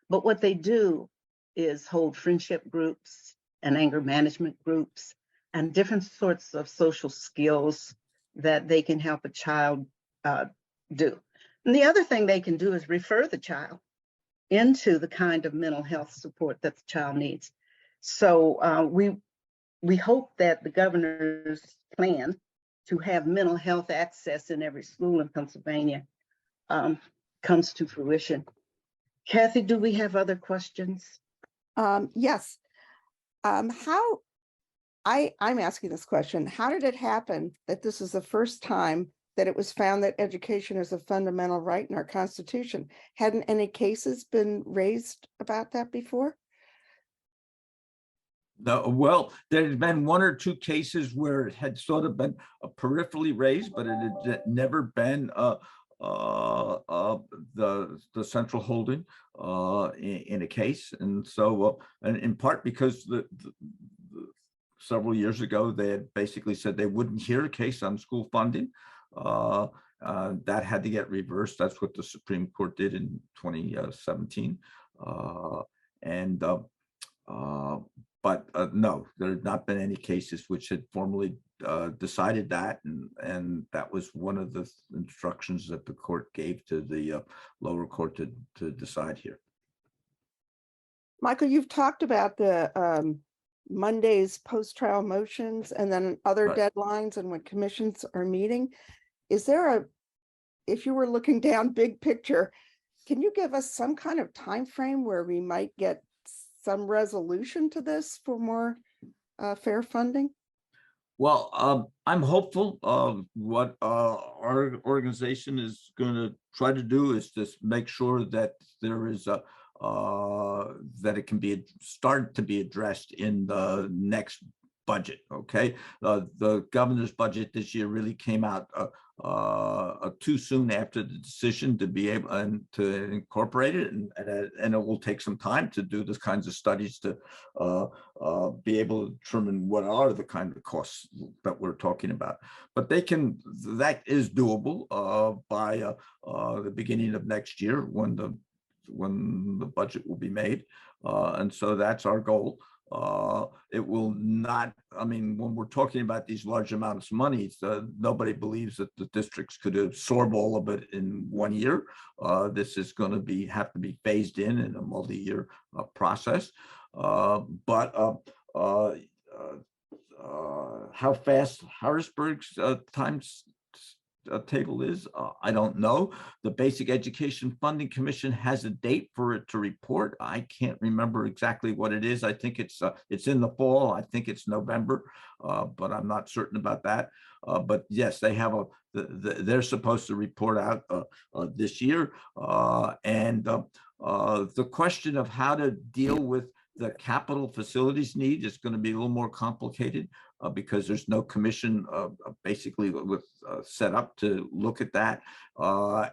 But what they do is hold friendship groups and anger management groups and different sorts of social skills that they can help a child do. And the other thing they can do is refer the child into the kind of mental health support that the child needs. So we hope that the governor's plan to have mental health access in every school in Pennsylvania comes to fruition. Kathy, do we have other questions? Yes. I'm asking this question. How did it happen that this is the first time that it was found that education is a fundamental right in our Constitution? Hadn't any cases been raised about that before? No, well, there had been one or two cases where it had sort of been peripherally raised, but it had never been the central holding in a case. And so, and in part because several years ago, they had basically said they wouldn't hear a case on school funding. That had to get reversed. That's what the Supreme Court did in 2017. But no, there had not been any cases which had formally decided that, and that was one of the instructions that the court gave to the lower court to decide here. Michael, you've talked about the Monday's post-trial motions and then other Right. deadlines and when commissions are meeting. Is there if you were looking down big picture, can you give us some kind of time frame where we might get some resolution to this for more fair funding? Well, I'm hopeful. What our organization is going to try to do is just make sure that there is that it can be start to be addressed in the next budget. Okay, the governor's budget this year really came out too soon after the decision to be able to incorporate it, and it will take some time to do this kinds of studies to be able to determine what are the kind of costs that we're talking about. But that is doable by the beginning of next year when the budget will be made, and so that's our goal. It will not, I mean, when we're talking about these large amounts of money, nobody believes that the districts could absorb all of it in 1 year. This is going to have to be phased in a multi-year process. But how fast Harrisburg's table is, I don't know. The Basic Education Funding Commission has a date for it to report. I can't remember exactly what it is. I think it's in the fall. I think it's November, but I'm not certain about that. But yes, they have they're supposed to report out this year, and the question of how to deal with The capital facilities need is going to be a little more complicated because there's no commission basically set up to look at that,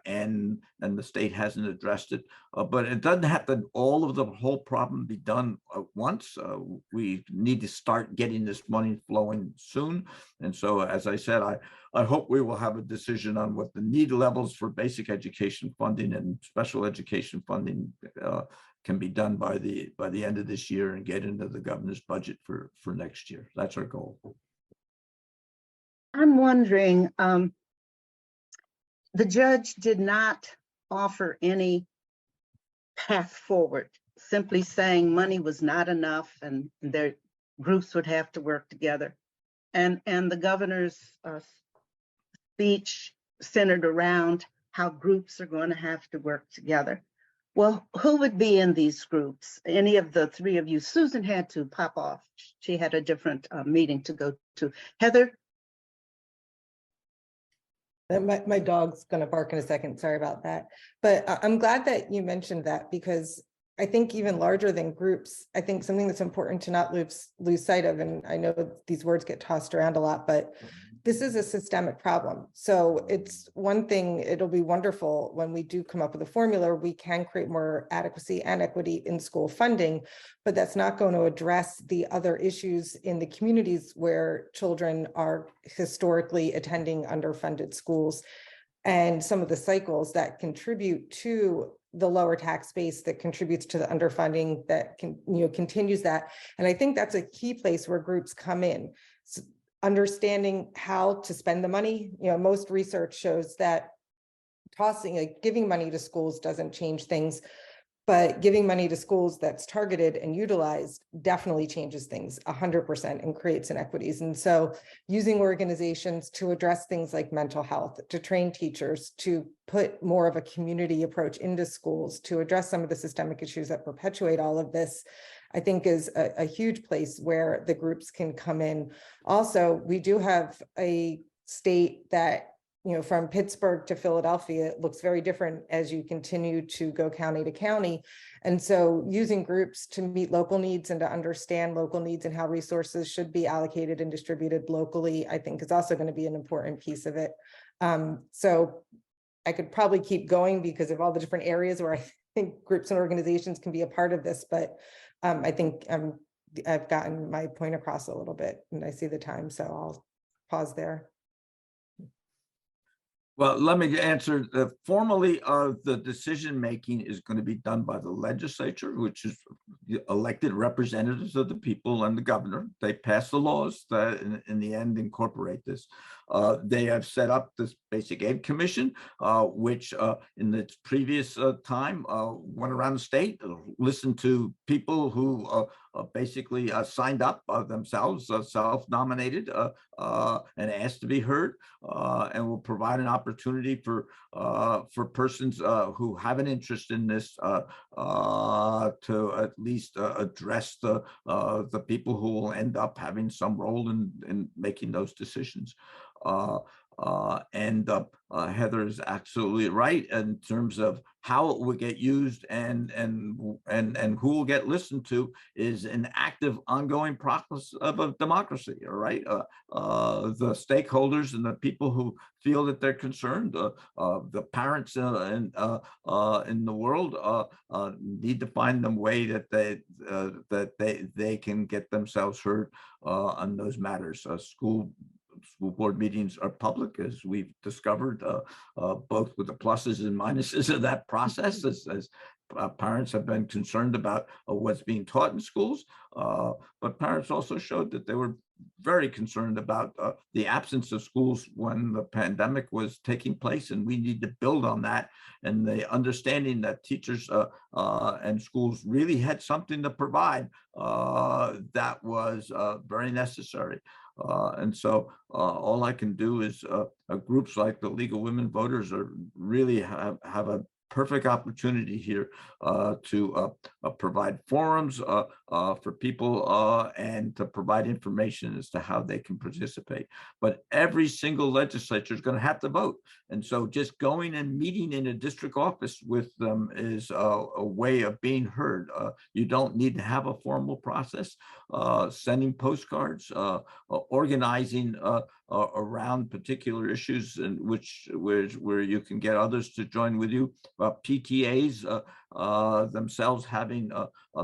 and the state hasn't addressed it. But it doesn't have to all of the whole problem be done at once. We need to start getting this money flowing soon. And so, as I said, I hope we will have a decision on what the need levels for basic education funding and special education funding can be done by the end of this year and get into the governor's budget for next year. That's our goal. I'm wondering, the judge did not offer any path forward, simply saying money was not enough and their groups would have to work together. And the governor's speech centered around how groups are going to have to work together. Well, who would be in these groups? Any of the three of you? Susan had to pop off. She had a different meeting to go to. Heather? My dog's going to bark in a second. Sorry about that. But I'm glad that you mentioned that, because I think even larger than groups, I think something that's important to not lose sight of, and I know these words get tossed around a lot, but this is a systemic problem. So it's one thing, it'll be wonderful when we do come up with a formula, we can create more adequacy and equity in school funding, but that's not going to address the other issues in the communities where children are historically attending underfunded schools, and some of the cycles that contribute to the lower tax base that contributes to the underfunding that continues that. And I think that's a key place where groups come in. So understanding how to spend the money. Most research shows that giving money to schools doesn't change things, but giving money to schools that's targeted and utilized definitely changes things 100% and creates inequities. And so using organizations to address things like mental health, to train teachers, to put more of a community approach into schools, to address some of the systemic issues that perpetuate all of this, I think is a huge place where the groups can come in. Also, we do have a state that, from Pittsburgh to Philadelphia, it looks very different as you continue to go county to county. And so using groups to meet local needs and to understand local needs and how resources should be allocated and distributed locally, I think is also going to be an important piece of it. So I could probably keep going because of all the different areas where I think groups and organizations can be a part of this, but I think I've gotten my point across a little bit, and I see the time, so I'll pause there. Well, let me answer. Formally, the decision making is going to be done by the legislature, which is elected representatives of the people and the governor. They pass the laws that in the end incorporate this. They have set up this basic ed commission, which in its previous time went around the state, listened to people who basically signed up themselves, self-nominated, and asked to be heard, and will provide an opportunity for persons who have an interest in this to at least address the people who will end up having some role in making those decisions. Heather is absolutely right in terms of how it will get used and who will get listened to is an active, ongoing process of a democracy. All right, the stakeholders and the people who feel that they're concerned, the parents in the world need to find them way that they can get themselves heard on those matters. School board meetings are public, as we've discovered, both with the pluses and minuses of that process, as parents have been concerned about what's being taught in schools. But parents also showed that they were very concerned about the absence of schools when the pandemic was taking place, and we need to build on that and the understanding that teachers and schools really had something to provide that was very necessary. And so all I can do is groups like the League of Women Voters are really have a perfect opportunity here to provide forums for people and to provide information as to how they can participate. But every single legislature is going to have to vote. And so just going and meeting in a district office with them is a way of being heard. You don't need to have a formal process. Sending postcards, organizing around particular issues in where you can get others to join with you. PTAs themselves having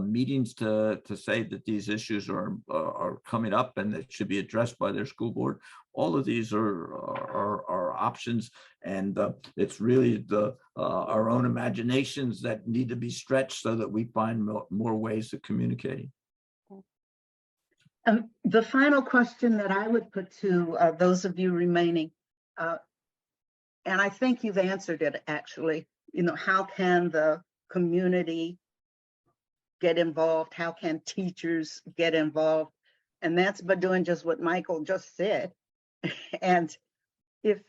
meetings to say that these issues are coming up and that should be addressed by their school board. All of these are options, and it's really our own imaginations that need to be stretched so that we find more ways of communicating. The final question that I would put to those of you remaining, and I think you've answered it actually, how can the community get involved? How can teachers get involved? And that's by doing just what Michael just said. And if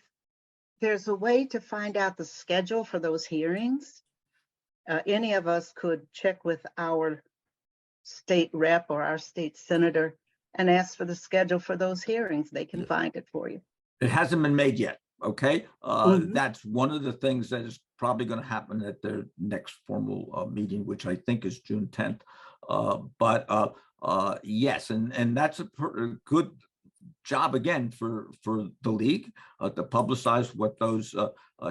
there's a way to find out the schedule for those hearings, any of us could check with our state rep or our state senator and ask for the schedule for those hearings. They can find it for you. It hasn't been made yet. Okay. That's one of the things that is probably going to happen at their next formal meeting, which I think is June 10th. But yes, and that's a good job again for the league to publicize what those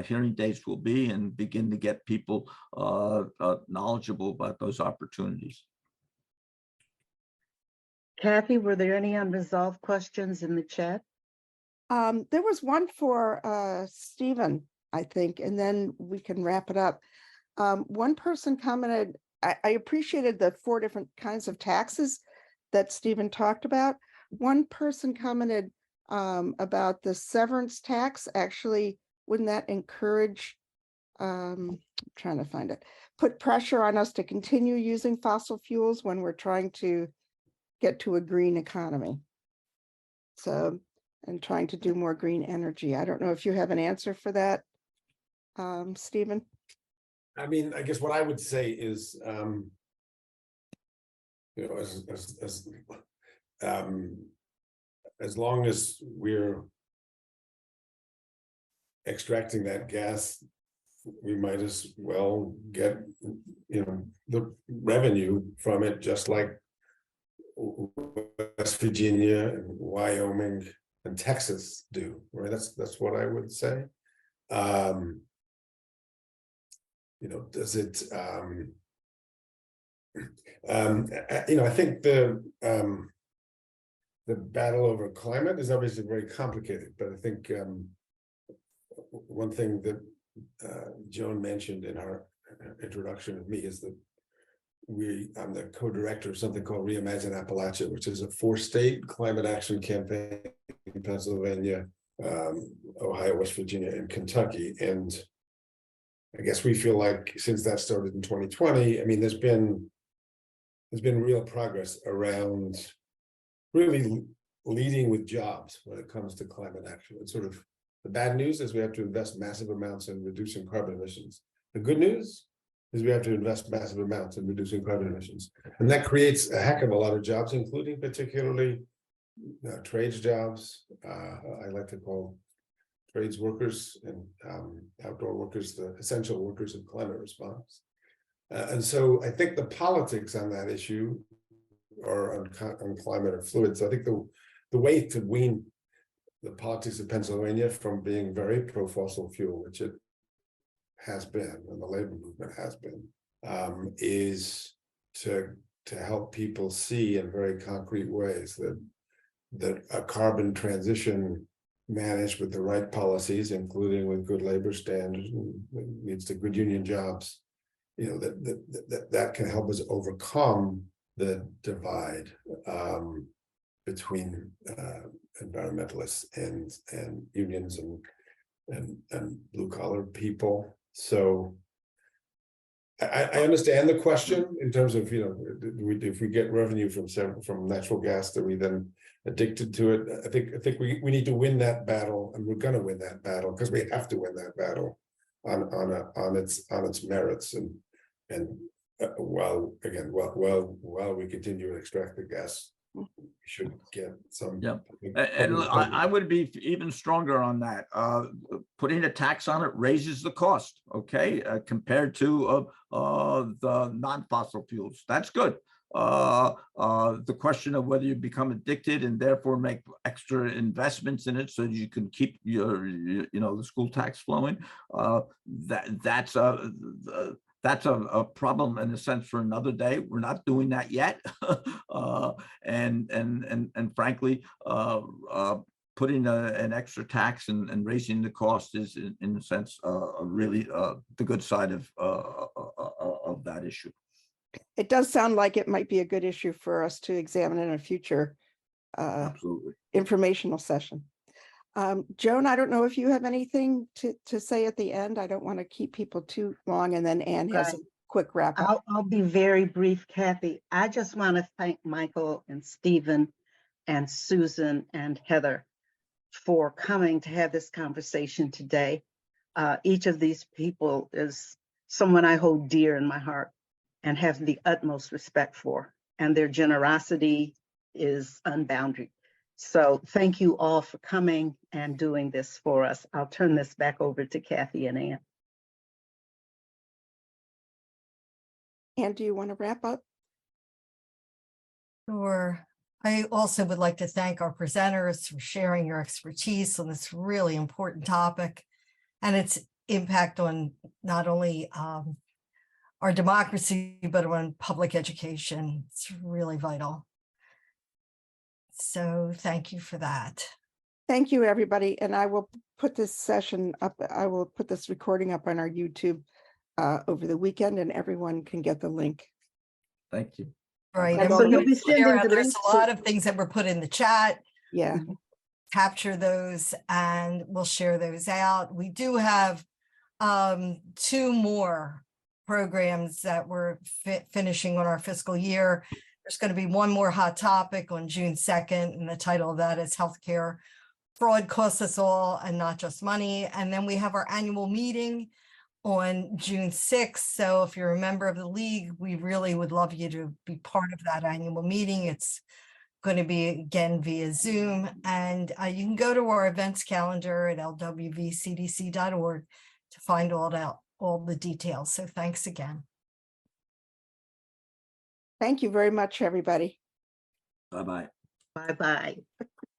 hearing dates will be and begin to get people knowledgeable about those opportunities. Kathy, were there any unresolved questions in the chat? There was one for Stephen, I think, and then we can wrap it up. One person commented, I appreciated the 4 different kinds of taxes that Stephen talked about. One person commented about the severance tax. Actually, wouldn't that encourage, I'm trying to find it, put pressure on us to continue using fossil fuels when we're trying to get to a green economy? So, and trying to do more green energy. I don't know if you have an answer for that, Stephen. I mean, I guess what I would say is, as long as we're extracting that gas, we might as well get, the revenue from it, just like West Virginia and Wyoming and Texas do, right? That's what I would say. Does it? I think the battle over climate is obviously very complicated, but I think one thing that Joan mentioned in our introduction of me is that I'm the co-director of something called Reimagine Appalachia, which is a 4-state climate action campaign in Pennsylvania, Ohio, West Virginia, and Kentucky. And I guess we feel like since that started in 2020, I mean, there's been real progress around really leading with jobs when it comes to climate action. It's sort of the bad news is we have to invest massive amounts in reducing carbon emissions. The good news is we have to invest massive amounts in reducing carbon emissions. And that creates a heck of a lot of jobs, including particularly trades jobs. I like to call trades workers and outdoor workers the essential workers of climate response. And so I think the politics on that issue or on climate are fluid. So I think the way to wean the politics of Pennsylvania from being very pro-fossil fuel, which it has been, and the labor movement has been, is to help people see in very concrete ways that a carbon transition managed with the right policies, including with good labor standards, leads to good union jobs, that can help us overcome the divide between environmentalists and unions and blue collar people. So I understand the question in terms of, if we get revenue from natural gas, that we then addicted to it. I think we need to win that battle, and we're going to win that battle because we have to win that battle on its merits and while we continue to extract the gas, we should get some. Yeah. And I would be even stronger on that. Putting a tax on it raises the cost, okay, compared to the non-fossil fuels. That's good. The question of whether you become addicted and therefore make extra investments in it so that you can keep your the school tax flowing, that's a problem in a sense for another day. We're not doing that yet. And frankly, putting an extra tax and raising the cost is in a sense really the good side of that issue. It does sound like it might be a good issue for us to examine in a future Absolutely. informational session. Joan, I don't know if you have anything to say at the end. I don't want to keep people too long, and then Ann has a quick wrap up. I'll be very brief, Kathy. I just want to thank Michael and Stephen and Susan and Heather for coming to have this conversation today. Each of these people is someone I hold dear in my heart and have the utmost respect for, and their generosity is unbounded. So thank you all for coming and doing this for us. I'll turn this back over to Kathy and Ann. Ann, do you want to wrap up? Sure. I also would like to thank our presenters for sharing your expertise on this really important topic and its impact on not only our democracy, but on public education. It's really vital. So thank you for that. Thank you, everybody. And I will put this session up. I will put this recording up on our YouTube over the weekend, and everyone can get the link. Thank you. Right. And And so we're you'll going be to share, sending the there's links a lot of things that were put in the chat. Yeah. Capture those and we'll share those out. We do have 2 more programs that we're finishing on our fiscal year. There's going to be one more hot topic on June 2nd, and the title of that is Healthcare Fraud Costs Us All and Not Just Money. And then we have our annual meeting on June 6th. So if you're a member of the league, we really would love you to be part of that annual meeting. It's going to be again via Zoom, and you can go to our events calendar at lwvcdc.org to find all the details. So thanks again. Thank you very much, everybody. Bye-bye. Bye-bye.